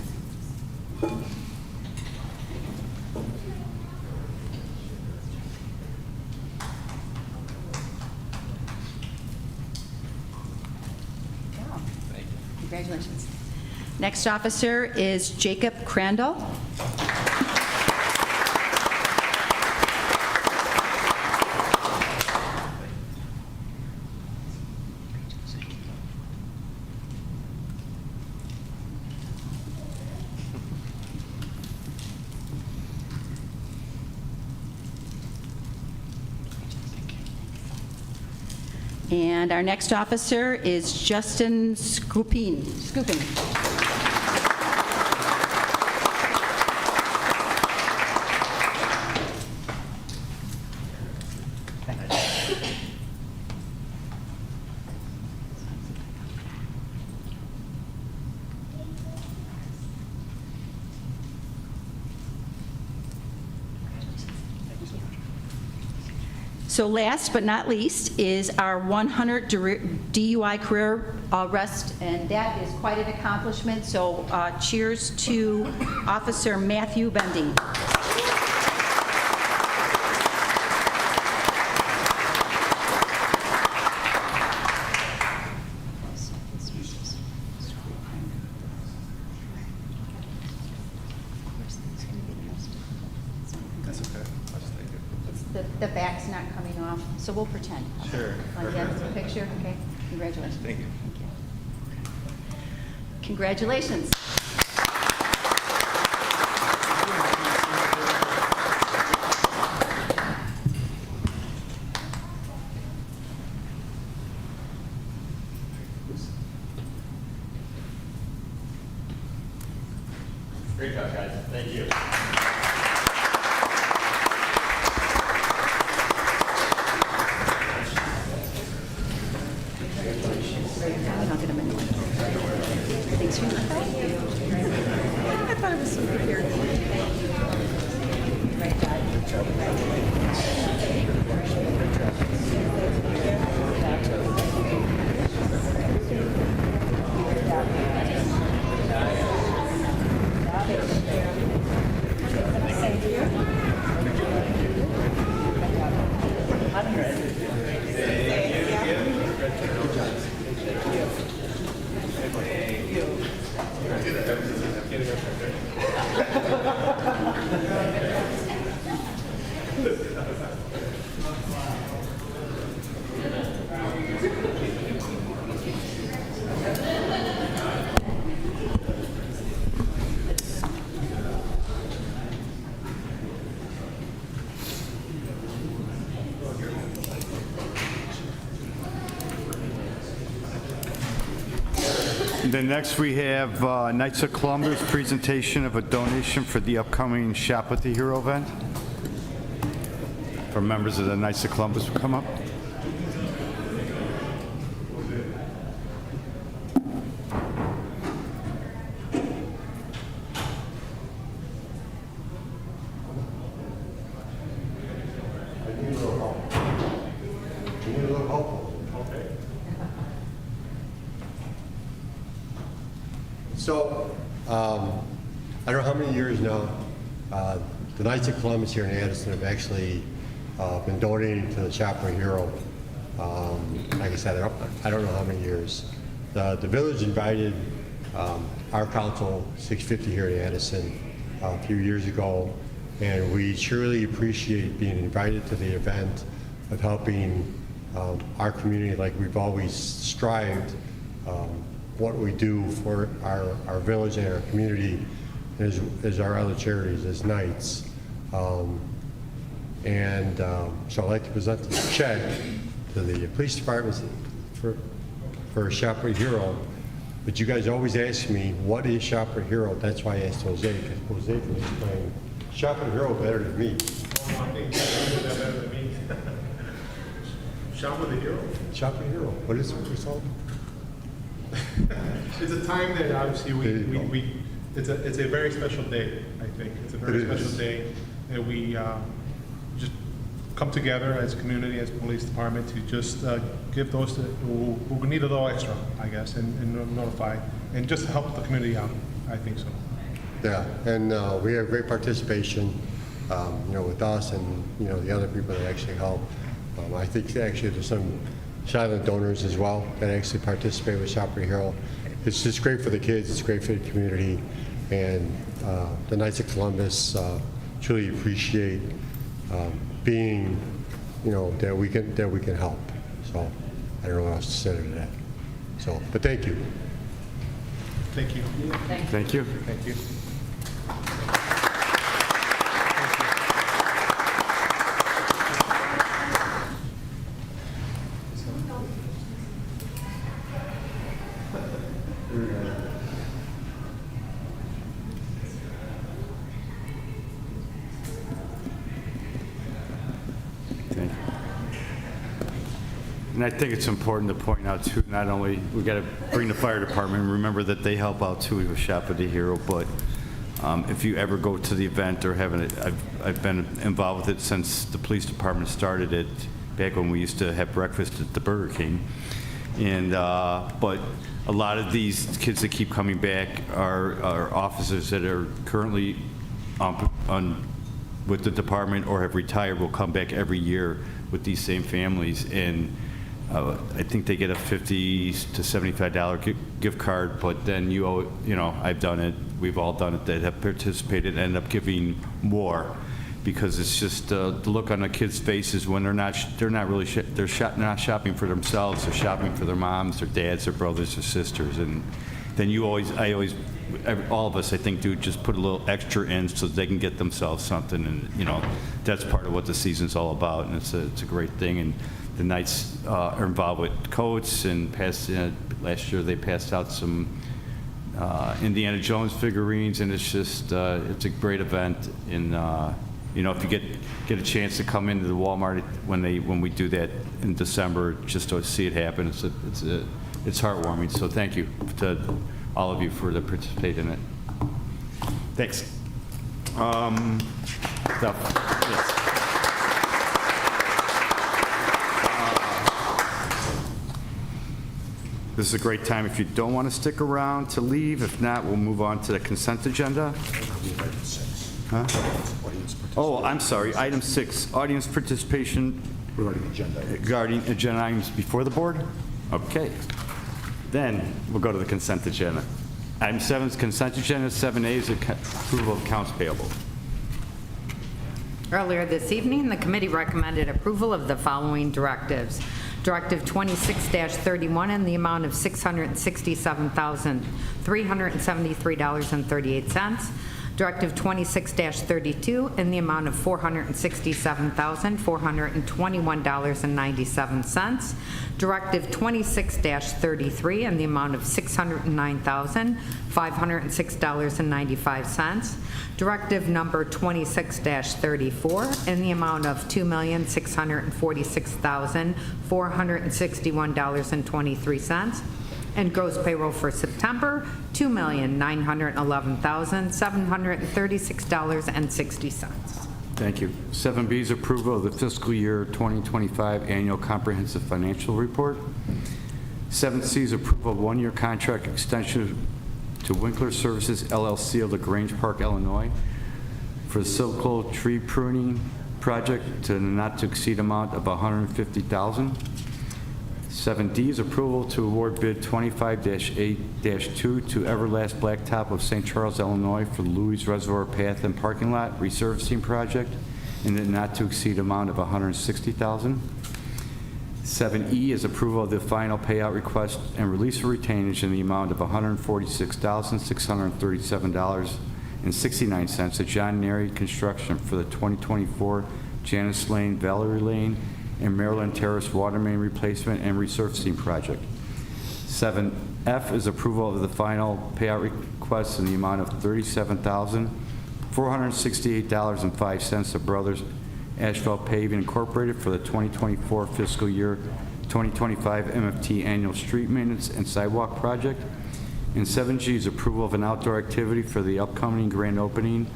Congratulations. Next officer is Jacob Crandall. And our next officer is Justin Scoopin. So last but not least is our 100 DUI career arrest, and that is quite an accomplishment. So cheers to Officer Matthew Bendy. The back's not coming off, so we'll pretend. Sure. Like that, a picture, okay? Congratulations. Thank you. Congratulations. Great job, guys. Thank you. I'll get them in. Thanks for your I thought it was so prepared. Then next we have Knights of Columbus presentation of a donation for the upcoming Shop with the Hero event. For members of the Knights of Columbus will come up. So, I don't know how many years now, the Knights of Columbus here in Addison have actually been donating to the Chapel Hero. Like I said, I don't know how many years. The village invited our council, 650 here in Addison, a few years ago, and we truly appreciate being invited to the event of helping our community like we've always strived. What we do for our village and our community is our other charities as Knights. So I'd like to present this check to the police department for Shop with Hero. But you guys always ask me, what is Shop with Hero? That's why I asked Jose, because Jose can explain Shop with Hero better than me. Shop with a hero? Shop with a hero. What is it called? It's a time that obviously it's a very special day, I think. It's a very special day that we just come together as a community, as a police department to just give those who need a little extra, I guess, and notify, and just help the community out, I think so. Yeah, and we have great participation, with us and, the other people that actually help. I think actually there's some silent donors as well that actually participate with Shop with a Hero. It's just great for the kids, it's great for the community, and the Knights of Columbus truly appreciate being, that we can help. So I don't know what else to say to that. So, but thank you. Thank you. Thank you. Thank you. And I think it's important to point out too, not only, we got to bring the fire department, remember that they help out too with Shop with the Hero, but if you ever go to the event or I've been involved with it since the police department started it, back when we used to have breakfast at the Burger King. And, but a lot of these kids that keep coming back are officers that are currently with the department or have retired, will come back every year with these same families. And I think they get a $50 to $75 gift card, but then I've done it, we've all done it, that have participated, end up giving more, because it's just the look on the kids' faces when they're not not shopping for themselves, they're shopping for their moms, their dads, their brothers, their sisters, and then all of us, I think, do just put a little extra in so they can get themselves something, and that's part of what the season's all about, and it's a great thing. And the Knights are involved with coats, and last year they passed out some Indiana Jones figurines, and it's just it's a great event. And if you get a chance to come into the Walmart when we do that in December, just to see it happen, it's heartwarming. So thank you to all of you for participating in it. Thanks. Yes. This is a great time if you don't want to stick around to leave. If not, we'll move on to the consent agenda. Huh? Oh, I'm sorry. Item 6, audience participation regarding agenda items before the board. Okay. Then we'll go to the consent agenda. Item 7 is consent agenda. 7A is approval of accounts payable. Earlier this evening, the committee recommended approval of the following directives. Directive 26-31 in the amount of $667,373.38. Directive 26-32 in the amount of $467,421.97. Directive 26-33 in the amount of $609,506.95. Directive number 26-34 in the amount of $2,646,461.23. And gross payroll for September, $2,911,736.60. Thank you. 7B is approval of the fiscal year 2025 annual comprehensive financial report. 7C is approval of one-year contract extension to Winkler Services LLC of LaGrange Park, Illinois, for the silk tree pruning project to a not-to-exceed amount of $150,000. 7D is approval to award bid 25-8-2 to Everlast Blacktop of St. Charles, Illinois for the Louis Reservoir Path and Parking Lot resurfacing project in the not-to-exceed amount of $160,000. 7E is approval of the final payout request and release of retainage in the amount of $146,637.69 to John Neri Construction for the 2024 Janice Lane, Valerie Lane, and Maryland Terrace water main replacement and resurfacing project. 7F is approval of the final payout request in the amount of $37,468.05 to Brothers Asphalt Paving Incorporated for the 2024 fiscal year 2025 MFT Annual Street Maintenance and Sidewalk Project. And 7G is approval of an outdoor activity for the upcoming grand opening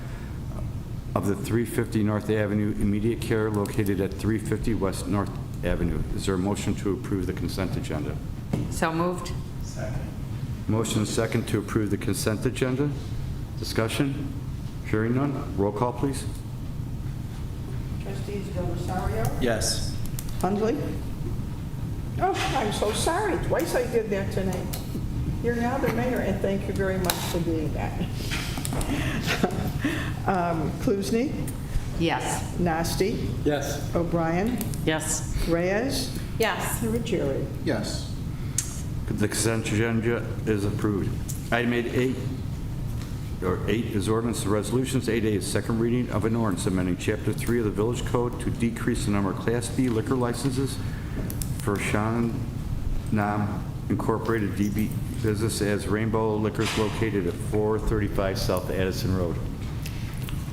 of the 350 North Avenue Immediate Care located at 350 West North Avenue. Is there a motion to approve the consent agenda? So moved. Motion and second to approve the consent agenda. Discussion? Hearing none. Roll call, please. Trustees Del Rosario? Yes. Hundley? Oh, I'm so sorry. Twice I did that tonight. You're now the mayor, and thank you very much for being that. Klusny? Yes. Nasty? Yes. O'Brien? Yes. Reyes? Yes. And Ruggieri? Yes. The consent agenda is approved. Item 8 is ordinance and resolutions. 8A is second reading of an ordinance amending Chapter 3 of the Village Code to decrease the number of Class B liquor licenses for Shan Nam Incorporated DB business as Rainbow Liquors located at 435 South Addison Road.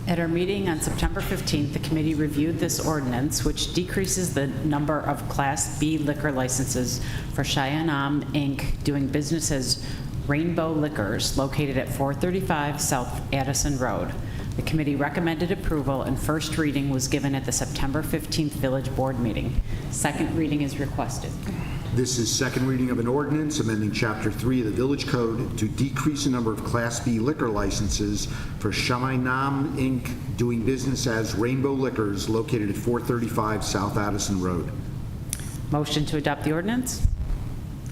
At our meeting on September 15th, the committee reviewed this ordinance, which decreases the number of Class B liquor licenses for Cheyenne Inc. doing business as Rainbow Liquors, located at 435 South Addison Road. The committee recommended approval, and first reading was given at the September 15th Village Board meeting. Second reading is requested. This is second reading of an ordinance amending Chapter 3 of the Village Code to decrease the number of Class B liquor licenses for Shainam Inc. doing business as Rainbow Liquors located at 435 South Addison Road. Motion to adopt the ordinance?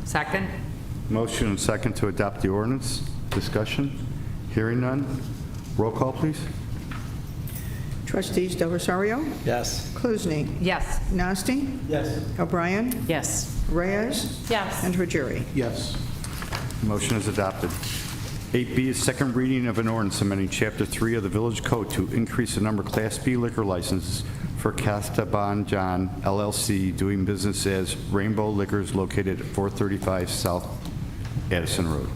Second. Motion and second to adopt the ordinance. Discussion? Hearing none. Roll call, please. Trustees Del Rosario? Yes. Klusny? Yes. Nasty? Yes. O'Brien? Yes. Reyes? Yes. And Ruggieri? Yes. Motion is adopted. 8B is second reading of an ordinance amending Chapter 3 of the Village Code to increase the number of Class B liquor licenses for Casta Bon John LLC doing business as Rainbow Liquors located at 435 South Addison Road.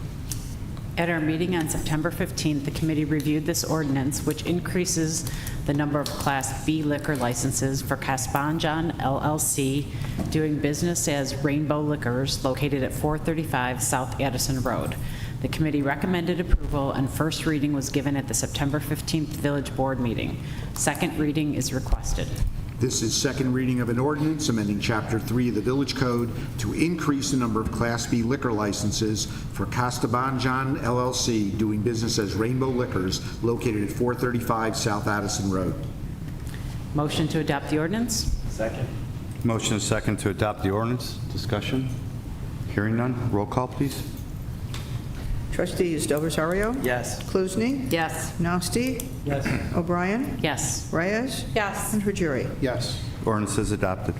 At our meeting on September 15th, the committee reviewed this ordinance, which increases the number of Class B liquor licenses for Casban John LLC doing business as Rainbow Liquors located at 435 South Addison Road. The committee recommended approval, and first reading was given at the September 15th Village Board meeting. Second reading is requested. This is second reading of an ordinance amending Chapter 3 of the Village Code to increase the number of Class B liquor licenses for Casta Bon John LLC doing business as Rainbow Liquors located at 435 South Addison Road. Motion to adopt the ordinance? Second. Motion and second to adopt the ordinance. Discussion? Hearing none. Roll call, please. Trustees Del Rosario? Yes. Klusny? Yes. Nasty? Yes. O'Brien? Yes. Reyes? Yes. And Ruggieri? Yes. Ordinance is adopted.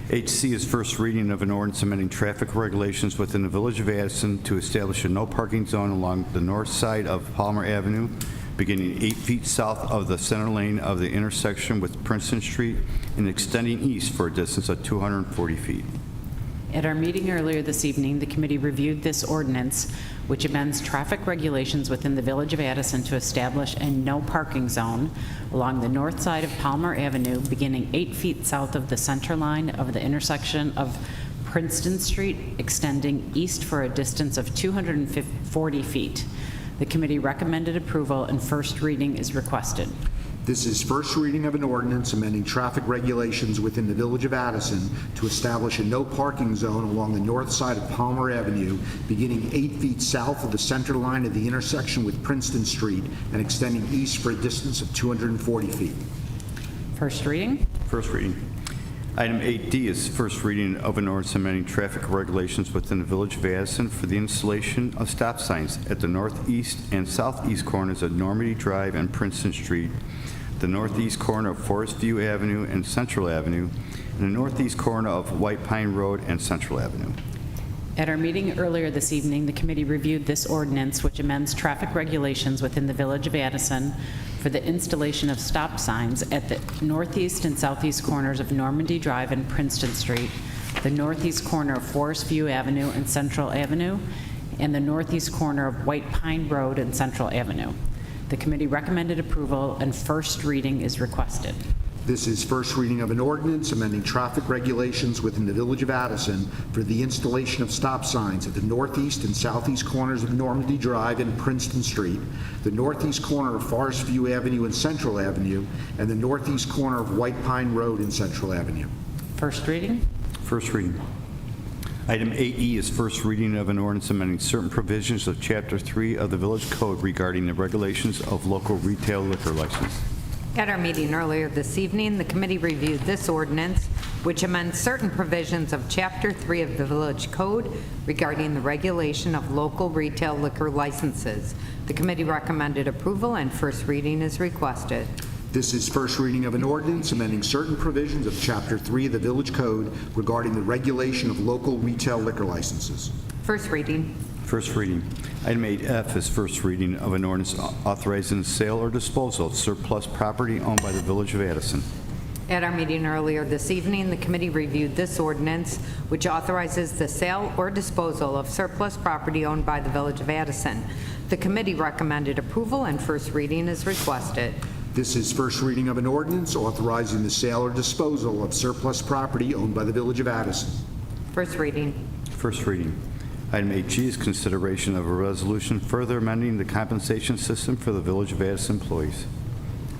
8C is first reading of an ordinance amending traffic regulations within the Village of Addison to establish a no parking zone along the north side of Palmer Avenue, beginning 8 feet south of the center lane of the intersection with Princeton Street and extending east for a distance of 240 feet. At our meeting earlier this evening, the committee reviewed this ordinance, which amends traffic regulations within the Village of Addison to establish a no parking zone along the north side of Palmer Avenue, beginning 8 feet south of the center line of the intersection of Princeton Street, extending east for a distance of 240 feet. The committee recommended approval, and first reading is requested. This is first reading of an ordinance amending traffic regulations within the Village of Addison to establish a no parking zone along the north side of Palmer Avenue, beginning 8 feet south of the center line of the intersection with Princeton Street and extending east for a distance of 240 feet. First reading? First reading. Item 8D is first reading of an ordinance amending traffic regulations within the Village of Addison for the installation of stop signs at the northeast and southeast corners of Normandy Drive and Princeton Street, the northeast corner of Forest View Avenue and Central Avenue, and the northeast corner of White Pine Road and Central Avenue. At our meeting earlier this evening, the committee reviewed this ordinance, which amends traffic regulations within the Village of Addison for the installation of stop signs at the northeast and southeast corners of Normandy Drive and Princeton Street, the northeast corner of Forest View Avenue and Central Avenue, and the northeast corner of White Pine Road and Central Avenue. The committee recommended approval, and first reading is requested. This is first reading of an ordinance amending traffic regulations within the Village of Addison for the installation of stop signs at the northeast and southeast corners of Normandy Drive and Princeton Street, the northeast corner of Forest View Avenue and Central Avenue, and the northeast corner of White Pine Road and Central Avenue. First reading? First reading. Item 8E is first reading of an ordinance amending certain provisions of Chapter 3 of the Village Code regarding the regulations of local retail liquor license. At our meeting earlier this evening, the committee reviewed this ordinance, which amends certain provisions of Chapter 3 of the Village Code regarding the regulation of local retail liquor licenses. The committee recommended approval, and first reading is requested. This is first reading of an ordinance amending certain provisions of Chapter 3 of the Village Code regarding the regulation of local retail liquor licenses. First reading. First reading. Item 8F is first reading of an ordinance authorizing the sale or disposal of surplus property owned by the Village of Addison. At our meeting earlier this evening, the committee reviewed this ordinance, which authorizes the sale or disposal of surplus property owned by the Village of Addison. The committee recommended approval, and first reading is requested. This is first reading of an ordinance authorizing the sale or disposal of surplus property owned by the Village of Addison. First reading. First reading. Item 8G is consideration of a resolution further amending the compensation system for the Village of Addison employees.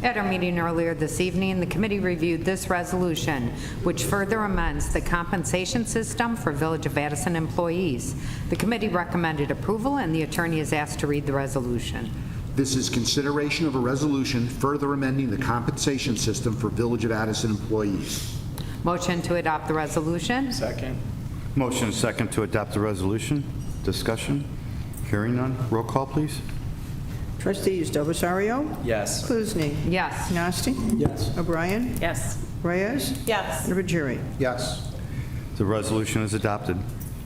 At our meeting earlier this evening, the committee reviewed this resolution, which further amends the compensation system for Village of Addison employees. The committee recommended approval, and the attorney is asked to read the resolution. This is consideration of a resolution further amending the compensation system for Village of Addison employees. Motion to adopt the resolution? Second. Motion and second to adopt the resolution. Discussion? Hearing none. Roll call, please. Trustees Del Rosario? Yes. Kluzny? Yes. Nasty? Yes. O'Brien? Yes. Reyes? Yes. And Ruggieri? Yes. The resolution is adopted.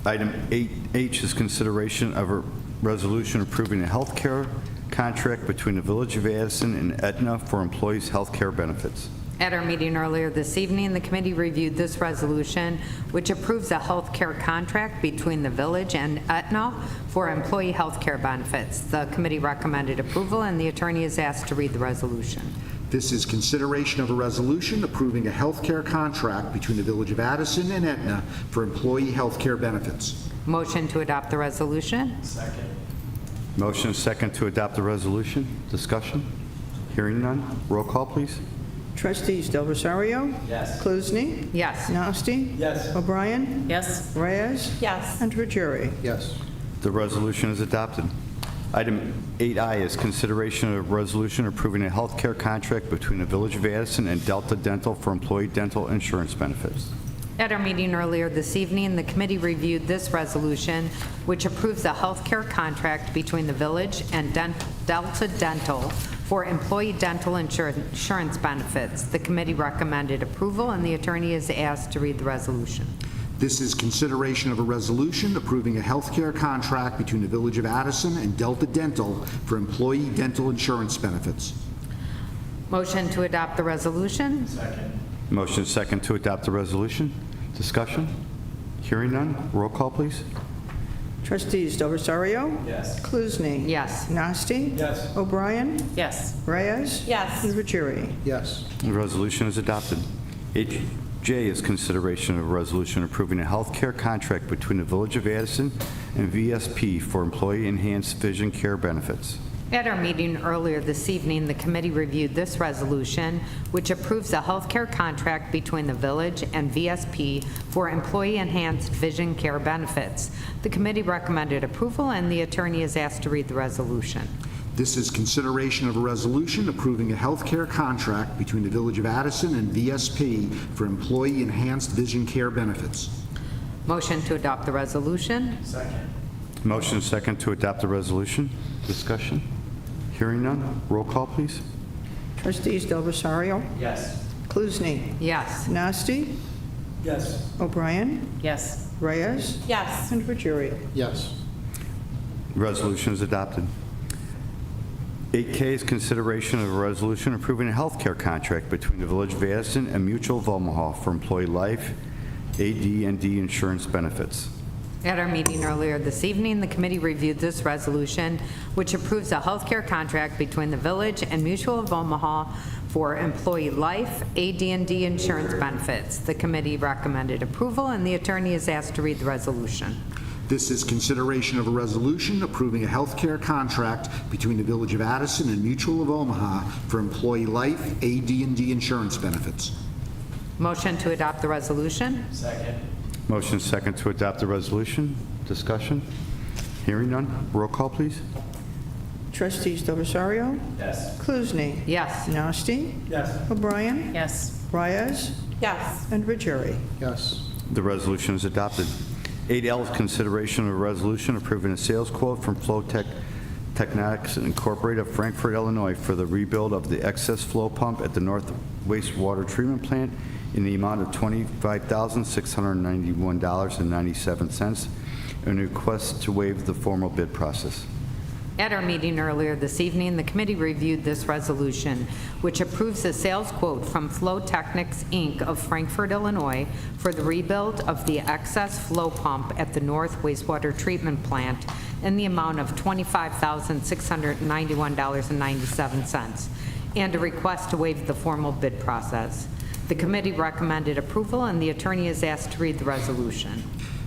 Item 8H is consideration of a resolution approving a health care contract between the Village of Addison and Aetna for employees' health care benefits. At our meeting earlier this evening, the committee reviewed this resolution, which approves a health care contract between the village and Aetna for employee health care benefits. The committee recommended approval, and the attorney is asked to read the resolution. This is consideration of a resolution approving a health care contract between the Village of Addison and Aetna for employee health care benefits. Motion to adopt the resolution? Second. Motion and second to adopt the resolution. Discussion? Hearing none. Roll call, please. Trustees Del Rosario? Yes. Kluzny? Yes. Nasty? Yes. O'Brien? Yes. Reyes? Yes. And Ruggieri? Yes. The resolution is adopted. Item 8I is consideration of a resolution approving a health care contract between the Village of Addison and Delta Dental for employee dental insurance benefits. At our meeting earlier this evening, the committee reviewed this resolution, which approves a health care contract between the village and Delta Dental for employee dental insurance benefits. The committee recommended approval, and the attorney is asked to read the resolution. This is consideration of a resolution approving a health care contract between the Village of Addison and Delta Dental for employee dental insurance benefits. Motion to adopt the resolution? Second. Motion second to adopt the resolution. Discussion? Hearing none. Roll call, please. Trustees Del Rosario? Yes. Kluzny? Yes. Nasty? Yes. O'Brien? Yes. Reyes? Yes. And Ruggieri? Yes. The resolution is adopted. 8J is consideration of a resolution approving a health care contract between the Village of Addison and VSP for employee enhanced vision care benefits. At our meeting earlier this evening, the committee reviewed this resolution, which approves a health care contract between the village and VSP for employee-enhanced vision care benefits. The committee recommended approval, and the attorney is asked to read the resolution. This is consideration of a resolution approving a health care contract between the Village of Addison and VSP for employee-enhanced vision care benefits. Motion to adopt the resolution? Second. Motion second to adopt the resolution. Discussion? Hearing none. Roll call, please. Trustees Del Rosario? Yes. Kluzny? Yes. Nasty? Yes. O'Brien? Yes. Reyes? Yes. And Ruggieri? Yes. Resolution is adopted. 8K is consideration of a resolution approving a health care contract between the Village of Addison and Mutual of Omaha for employee life, AD&D insurance benefits. At our meeting earlier this evening, the committee reviewed this resolution, which approves a health care contract between the village and Mutual of Omaha for employee life, AD&D insurance benefits. The committee recommended approval, and the attorney is asked to read the resolution. This is consideration of a resolution approving a healthcare contract between the Village of Addison and Mutual of Omaha for employee life, AD&D insurance benefits. Motion to adopt the resolution? Second. Motion second to adopt the resolution. Discussion? Hearing none. Roll call, please. Trustees Del Rosario? Yes. Kluzny? Yes. Nasty? Yes. O'Brien? Yes. Reyes? Yes. And Ruggieri? Yes. The resolution is adopted. 8L is consideration of a resolution approving a sales quote from Technics Incorporated of Frankfort, Illinois for the rebuild of the excess flow pump at the North Wastewater Treatment Plant in the amount of $25,691.97 and a request to waive the formal bid process. At our meeting earlier this evening, the committee reviewed this resolution, which approves a sales quote from Flow Technics, Inc. of Frankfort, Illinois, for the rebuild of the excess flow pump at the North Wastewater Treatment Plant in the amount of $25,691.97, and a request to waive the formal bid process. The committee recommended approval, and the attorney is asked to read the resolution.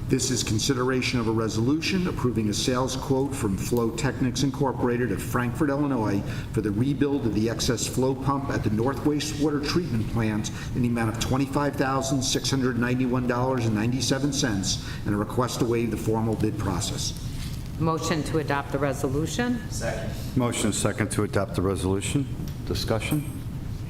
This is consideration of a resolution approving a sales quote from Flow Technics Incorporated of Frankfort, Illinois for the rebuild of the excess flow pump at the North Wastewater Treatment Plant in the amount of $25,691.97 and a request to waive the formal bid process. Motion to adopt the resolution? Second. Motion second to adopt the resolution. Discussion?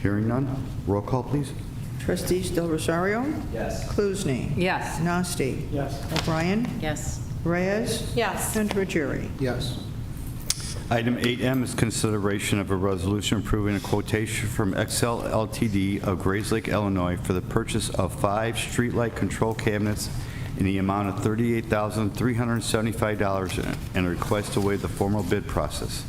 Hearing none. Roll call, please. Trustees Del Rosario? Yes. Kluzny? Yes. Nasty? Yes. O'Brien? Yes. Reyes? Yes. And Ruggieri? Yes. Item 8M is consideration of a resolution approving a quotation from XL Ltd. of Grays Lake, Illinois for the purchase of 5 streetlight control cabinets in the amount of $38,375 and a request to waive the formal bid process.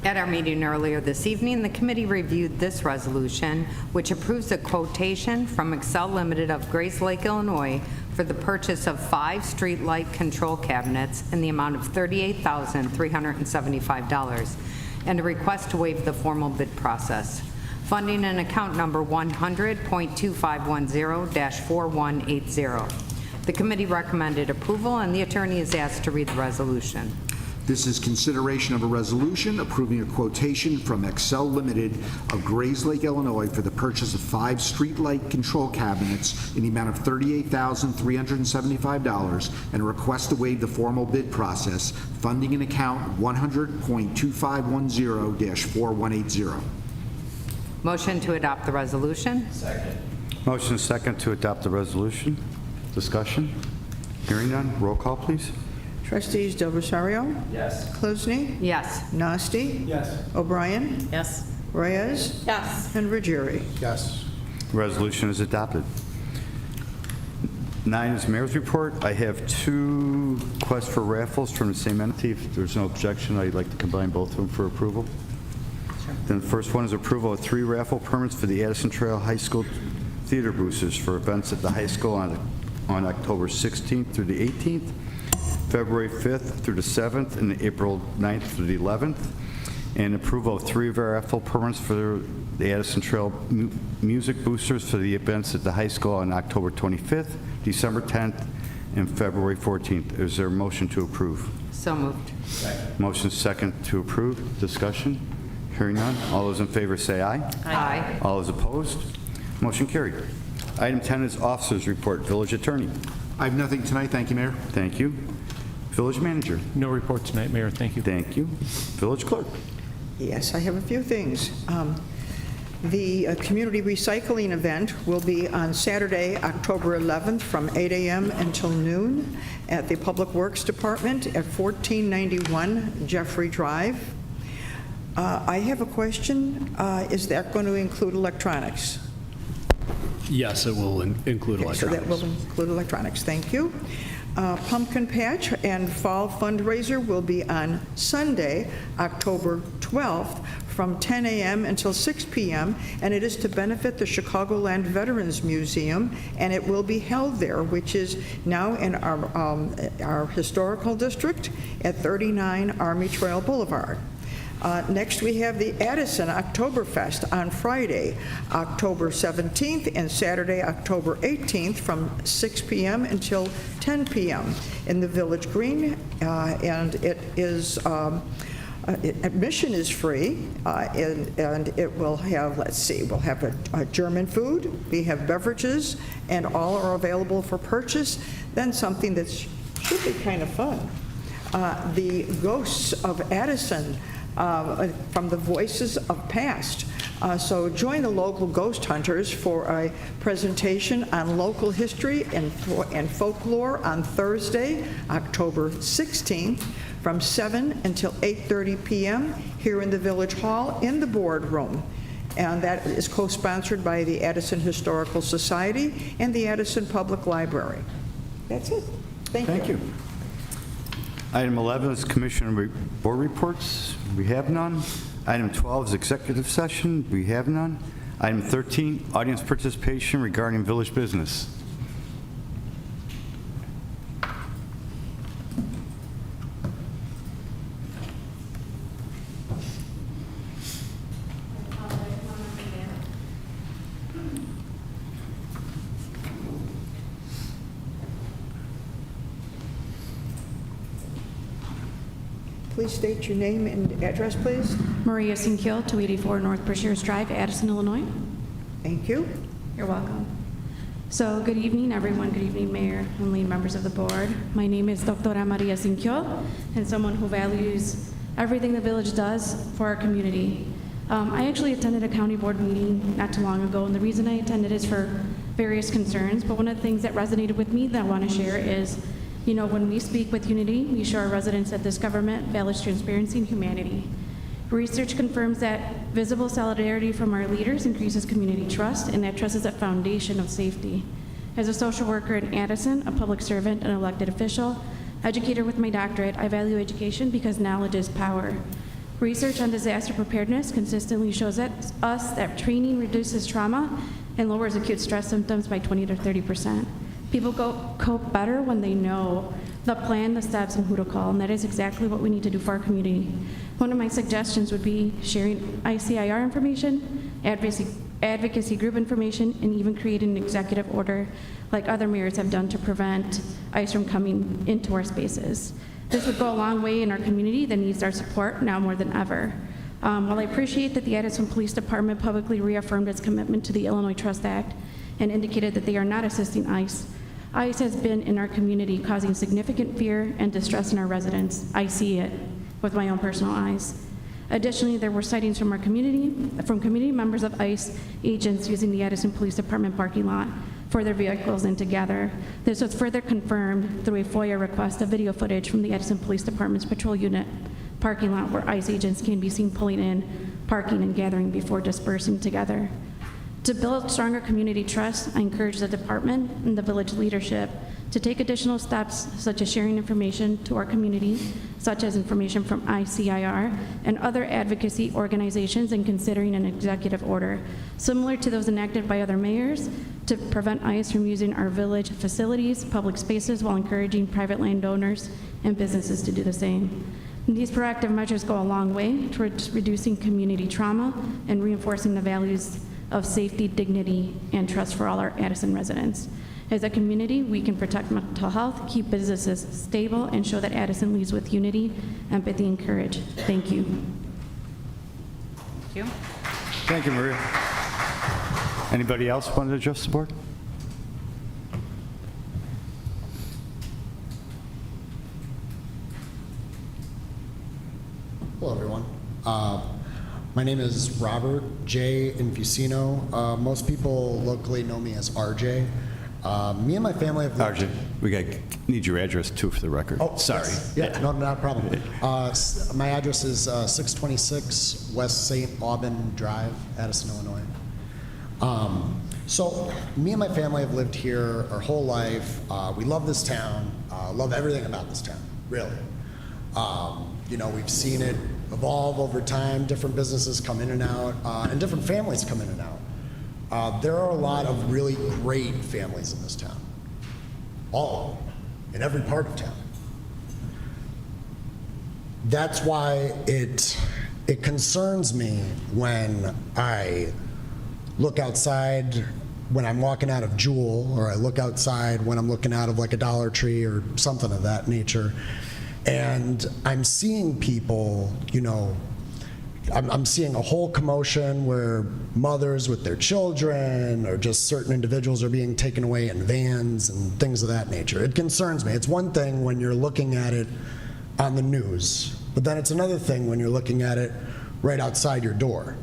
At our meeting earlier this evening, the committee reviewed this resolution, which approves a quotation from Excel Limited of Grays Lake, Illinois, for the purchase of 5 streetlight control cabinets in the amount of $38,375, and a request to waive the formal bid process. Funding in account number 100.2510-4180. The committee recommended approval, and the attorney is asked to read the resolution. This is consideration of a resolution approving a quotation from Excel Limited of Grays Lake, Illinois for the purchase of 5 streetlight control cabinets in the amount of $38,375 and a request to waive the formal bid process, funding in account 100.2510-4180. Motion to adopt the resolution? Second. Motion second to adopt the resolution. Discussion? Hearing none. Roll call, please. Trustees Del Rosario? Yes. Kluzny? Yes. Nasty? Yes. O'Brien? Yes. Reyes? Yes. And Ruggieri? Yes. Resolution is adopted. 9 is Mayor's Report. I have 2 requests for raffles from the same entity. If there's no objection, I'd like to combine both of them for approval. Then the first one is approval of 3 raffle permits for the Addison Trail High School Theater Boosters for events at the high school on October 16th through the 18th, February 5th through the 7th, and April 9th through the 11th. And approval of 3 raffle permits for the Addison Trail Music Boosters for the events at the high school on October 25th, December 10th, and February 14th. Is there a motion to approve? So moved. Motion second to approve. Discussion? Hearing none. All those in favor say aye. Aye. All those opposed? Motion carried. Item 10 is Officers' Report. Village Attorney. I have nothing tonight. Thank you, Mayor. Thank you. Village Manager. No report tonight, Mayor. Thank you. Thank you. Village Clerk. Yes, I have a few things. The community recycling event will be on Saturday, October 11th from 8 a.m. until noon at the Public Works Department at 1491 Jeffrey Drive. I have a question. Is that going to include electronics? Yes, it will include electronics. So that will include electronics. Thank you. Pumpkin Patch and Fall Fundraiser will be on Sunday, October 12th, from 10 a.m. until 6 p.m., and it is to benefit the Chicagoland Veterans Museum, and it will be held there, which is now in our historical district at 39 Army Trail Boulevard. Next, we have the Addison Oktoberfest on Friday, October 17th, and Saturday, October 18th, from 6 p.m. until 10 p.m. in the Village Green, and it is admission is free, and it will have, let's see, we'll have a German food, we have beverages, and all are available for purchase. Then something that should be kind of fun, the Ghosts of Addison, from the Voices of Past. So join the local ghost hunters for a presentation on local history and folklore on Thursday, October 16th, from 7 until 8:30 p.m. here in the Village Hall in the boardroom. And that is co-sponsored by the Addison Historical Society and the Addison Public Library. That's it. Thank you. Item 11 is Commissioner Board Reports. We have none. Item 12 is Executive Session. We have none. Item 13, Audience Participation regarding Village Business. Please state your name and address, please. Maria Sinkiel, 284 North Brashears Drive, Addison, Illinois. Thank you. You're welcome. So, good evening, everyone. Good evening, Mayor and lead members of the board. My name is Dr. Maria Sinkiel, and someone who values everything the village does for our community. I actually attended a county board meeting not too long ago, and the reason I attended is for various concerns, but one of the things that resonated with me that I want to share is, you know, when we speak with unity, we show our residents that this government values transparency and humanity. Research confirms that visible solidarity from our leaders increases community trust, and that trust is a foundation of safety. As a social worker in Addison, a public servant, an elected official, educator with my doctorate, I value education because knowledge is power. Research on disaster preparedness consistently shows us that training reduces trauma and lowers acute stress symptoms by 20 to 30%. People cope better when they know the plan, the steps, and who to call, and that is exactly what we need to do for our community. One of my suggestions would be sharing ICIR information, advocacy group information, and even creating an executive order like other mayors have done to prevent ICE from coming into our spaces. This would go a long way in our community that needs our support now more than ever. While I appreciate that the Addison Police Department publicly reaffirmed its commitment to the Illinois Trust Act and indicated that they are not assisting ICE, ICE has been in our community causing significant fear and distress in our residents. I see it with my own personal eyes. Additionally, there were sightings from community members of ICE agents using the Addison Police Department parking lot for their vehicles and to gather. This was further confirmed through a FOIA request of video footage from the Addison Police Department's patrol unit parking lot where ICE agents can be seen pulling in, parking, and gathering before dispersing together. To build stronger community trust, I encourage the department and the village leadership to take additional steps, such as sharing information to our community, such as information from ICIR and other advocacy organizations, and considering an executive order, similar to those enacted by other mayors, to prevent ICE from using our village facilities, public spaces, while encouraging private landowners and businesses to do the same. These proactive measures go a long way towards reducing community trauma and reinforcing the values of safety, dignity, and trust for all our Addison residents. As a community, we can protect mental health, keep businesses stable, and show that Addison leads with unity, empathy, and courage. Thank you. Thank you. Thank you, Maria. Anybody else want to address the board? Hello, everyone. My name is Robert J. Infusino. Most people locally know me as RJ. Me and my family have lived... RJ, we need your address too for the record. Oh, sorry. Yes. Yeah, no, not a problem. My address is 626 West St. Aubin Drive, Addison, Illinois. So me and my family have lived here our whole life. We love this town, love everything about this town, really. You know, we've seen it evolve over time. Different businesses come in and out, and different families come in and out. There are a lot of really great families in this town. All of them, in every part of town. That's why it it concerns me when I look outside when I'm walking out of Jewel, or I look outside when I'm looking out of like a Dollar Tree or something of that nature, and I'm seeing people, you know, I'm seeing a whole commotion where mothers with their children or just certain individuals are being taken away in vans and things of that nature. It concerns me. It's one thing when you're looking at it on the news, but then it's another thing when you're looking at it right outside your door.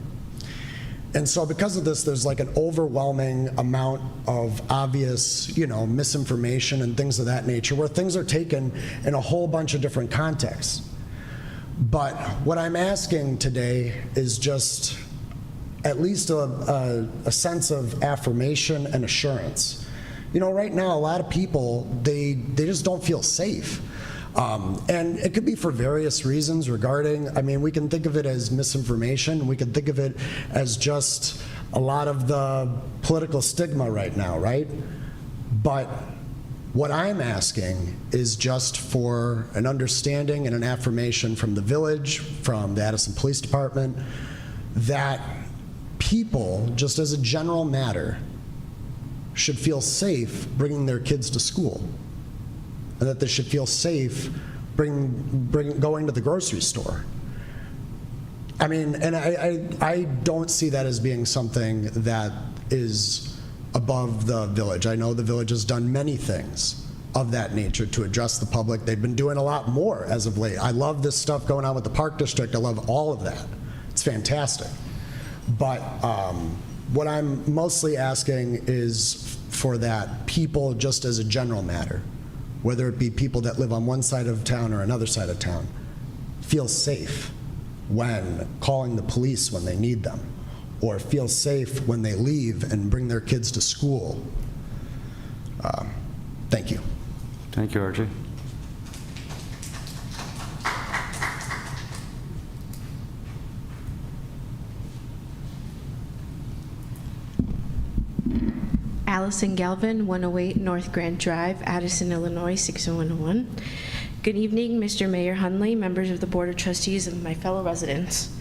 And so because of this, there's like an overwhelming amount of obvious, you know, misinformation and things of that nature where things are taken in a whole bunch of different contexts. But what I'm asking today is just at least a sense of affirmation and assurance. You know, right now, a lot of people, they just don't feel safe. And it could be for various reasons regarding, I mean, we can think of it as misinformation. We can think of it as just a lot of the political stigma right now, right? But what I'm asking is just for an understanding and an affirmation from the village, from the Addison Police Department, that people, just as a general matter, should feel safe bringing their kids to school, and that they should feel safe going to the grocery store. I mean, and I don't see that as being something that is above the village. I know the village has done many things of that nature to address the public. They've been doing a lot more as of late. I love this stuff going on with the Park District. I love all of that. It's fantastic. But what I'm mostly asking is for that people, just as a general matter, whether it be people that live on one side of town or another side of town, feel safe when calling the police when they need them, or feel safe when they leave and bring their kids to school. Thank you. Thank you, Archie. Allison Galvin, 108 North Grand Drive, Addison, Illinois, 60101. Good evening, Mr. Mayor Hunley, members of the Board of Trustees, and my fellow residents.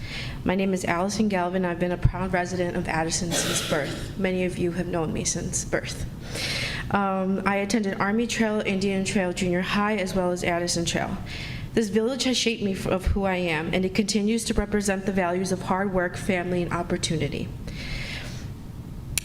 My name is Allison Galvin. I've been a proud resident of Addison since birth. Many of you have known me since birth. I attended Army Trail, Indian Trail Junior High, as well as Addison Trail. This village has shaped me of who I am, and it continues to represent the values of hard work, family, and opportunity.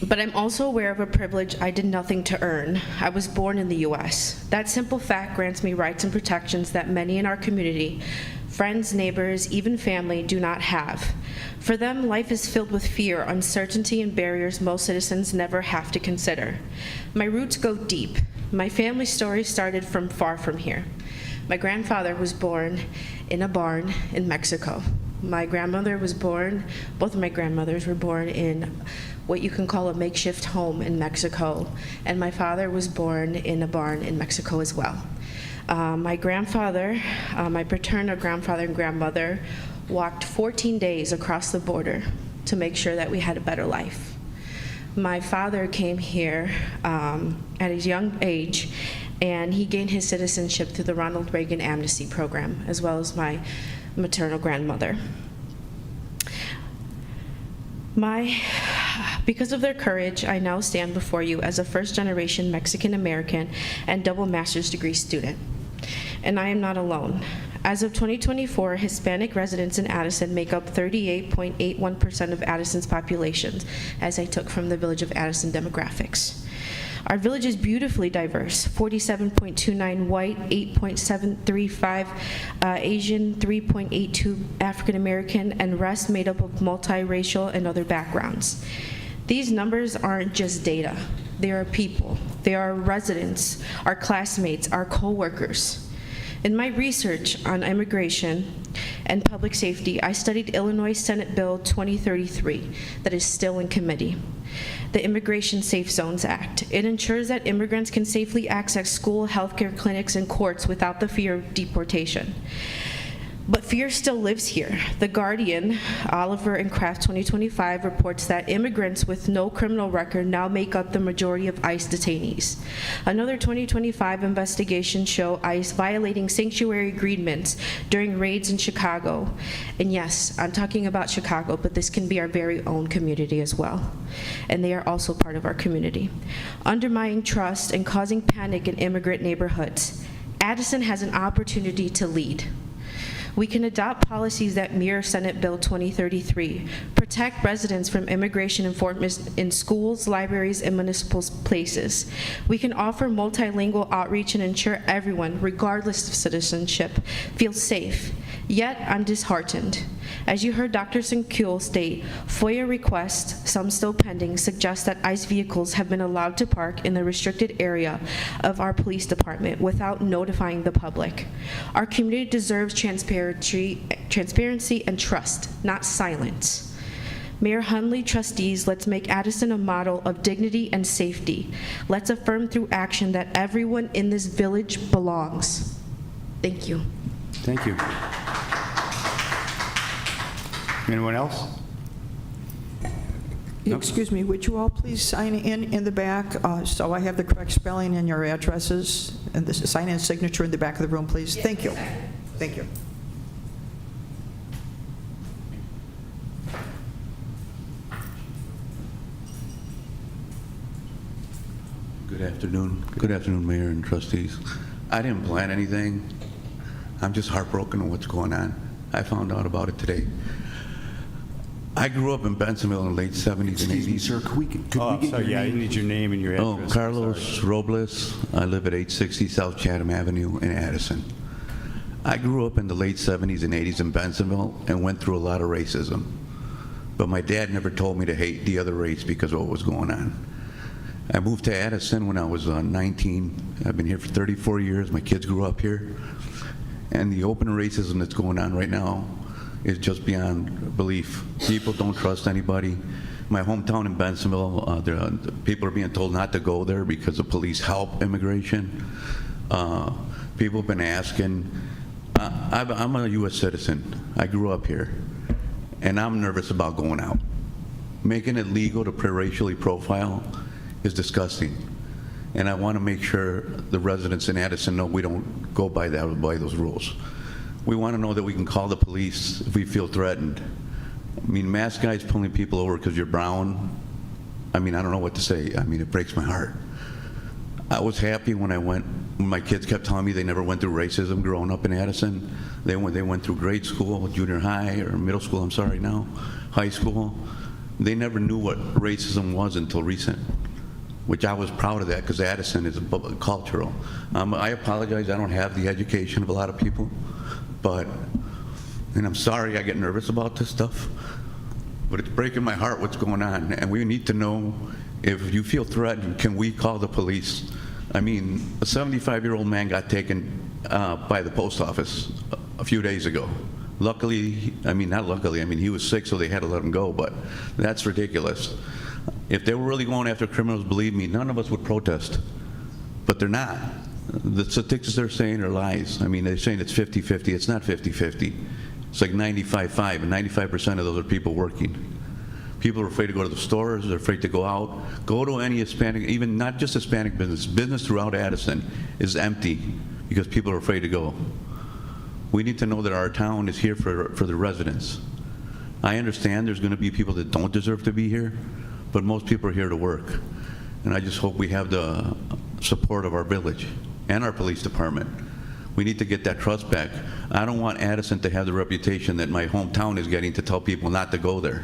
But I'm also aware of a privilege I did nothing to earn. I was born in the U.S. That simple fact grants me rights and protections that many in our community, friends, neighbors, even family, do not have. For them, life is filled with fear, uncertainty, and barriers most citizens never have to consider. My roots go deep. My family story started from far from here. My grandfather was born in a barn in Mexico. My grandmother was born, both of my grandmothers were born in what you can call a makeshift home in Mexico, and my father was born in a barn in Mexico as well. My grandfather, my paternal grandfather and grandmother walked 14 days across the border to make sure that we had a better life. My father came here at his young age, and he gained his citizenship through the Ronald Reagan Amnesty Program, as well as my maternal grandmother. Because of their courage, I now stand before you as a first-generation Mexican-American and double master's degree student. And I am not alone. As of 2024, Hispanic residents in Addison make up 38.81% of Addison's population, as I took from the Village of Addison demographics. Our village is beautifully diverse, 47.29 white, 8.735 Asian, 3.82 African American, and rest made up of multiracial and other backgrounds. These numbers aren't just data. They are people. They are residents, our classmates, our coworkers. In my research on immigration and public safety, I studied Illinois Senate Bill 2033 that is still in committee, the Immigration Safe Zones Act. It ensures that immigrants can safely access school, healthcare clinics, and courts without the fear of deportation. But fear still lives here. The Guardian, Oliver and Kraft 2025 reports that immigrants with no criminal record now make up the majority of ICE detainees. Another 2025 investigation show ICE violating sanctuary agreements during raids in Chicago. And yes, I'm talking about Chicago, but this can be our very own community as well. And they are also part of our community. Undermining trust and causing panic in immigrant neighborhoods. Addison has an opportunity to lead. We can adopt policies that mirror Senate Bill 2033, protect residents from immigration enforcement in schools, libraries, and municipal places. We can offer multilingual outreach and ensure everyone, regardless of citizenship, feels safe. Yet, I'm disheartened. As you heard Dr. Sinkyul state, FOIA requests, some still pending, suggest that ICE vehicles have been allowed to park in the restricted area of our police department without notifying the public. Our community deserves transparency and trust, not silence. Mayor Hundley, trustees, let's make Addison a model of dignity and safety. Let's affirm through action that everyone in this village belongs. Thank you. Thank you. Anyone else? Excuse me, would you all please sign in the back, so I have the correct spelling and your addresses, and this sign in signature in the back of the room, please? Yes, thank you. Thank you. Good afternoon. Good afternoon, Mayor and trustees. I didn't plan anything. I'm just heartbroken on what's going on. I found out about it today. I grew up in Bensonville in the late 70s and 80s. Excuse me, sir, could we get your name? I need your name and your address. Oh, Carlos Robles. I live at 860 South Chatham Avenue in Addison. I grew up in the late 70s and 80s in Bensonville and went through a lot of racism. But my dad never told me to hate the other race because of what was going on. I moved to Addison when I was 19. I've been here for 34 years. My kids grew up here. And the open racism that's going on right now is just beyond belief. People don't trust anybody. My hometown in Bensonville, people are being told not to go there because the police help immigration. People have been asking. I'm a U.S. citizen. I grew up here. And I'm nervous about going out. Making it legal to racially profile is disgusting. And I want to make sure the residents in Addison know we don't go by those rules. We want to know that we can call the police if we feel threatened. I mean, masked guys pulling people over because you're brown, I mean, I don't know what to say. I mean, it breaks my heart. I was happy when my kids kept telling me they never went through racism growing up in Addison. They went through grade school, junior high, or middle school, I'm sorry now, high school. They never knew what racism was until recent, which I was proud of that because Addison is cultural. I apologize, I don't have the education of a lot of people, and I'm sorry I get nervous about this stuff, but it's breaking my heart what's going on, and we need to know if you feel threatened, can we call the police? I mean, a 75-year-old man got taken by the post office a few days ago. Luckily, I mean, not luckily, I mean, he was sick, so they had to let him go, but that's ridiculous. If they were really going after criminals, believe me, none of us would protest, but they're not. The statistics they're saying are lies. I mean, they're saying it's 50-50. It's not 50-50. It's like 95-5, and 95% of those are people working. People are afraid to go to the stores. They're afraid to go out. Go to any Hispanic, even not just Hispanic business. Business throughout Addison is empty because people are afraid to go. We need to know that our town is here for the residents. I understand there's going to be people that don't deserve to be here, but most people are here to work. And I just hope we have the support of our village and our police department. We need to get that trust back. I don't want Addison to have the reputation that my hometown is getting to tell people not to go there.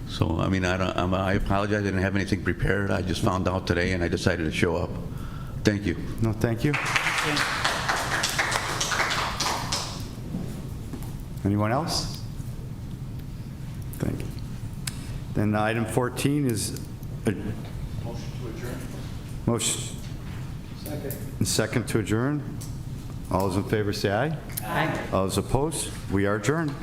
So, I mean, I apologize, I didn't have anything prepared. I just found out today and I decided to show up. Thank you. No, thank you. Anyone else? Thank you. Then item 14 is a motion to adjourn. Motion. Second. Second to adjourn. All those in favor say aye. Aye. All those opposed? We are adjourned.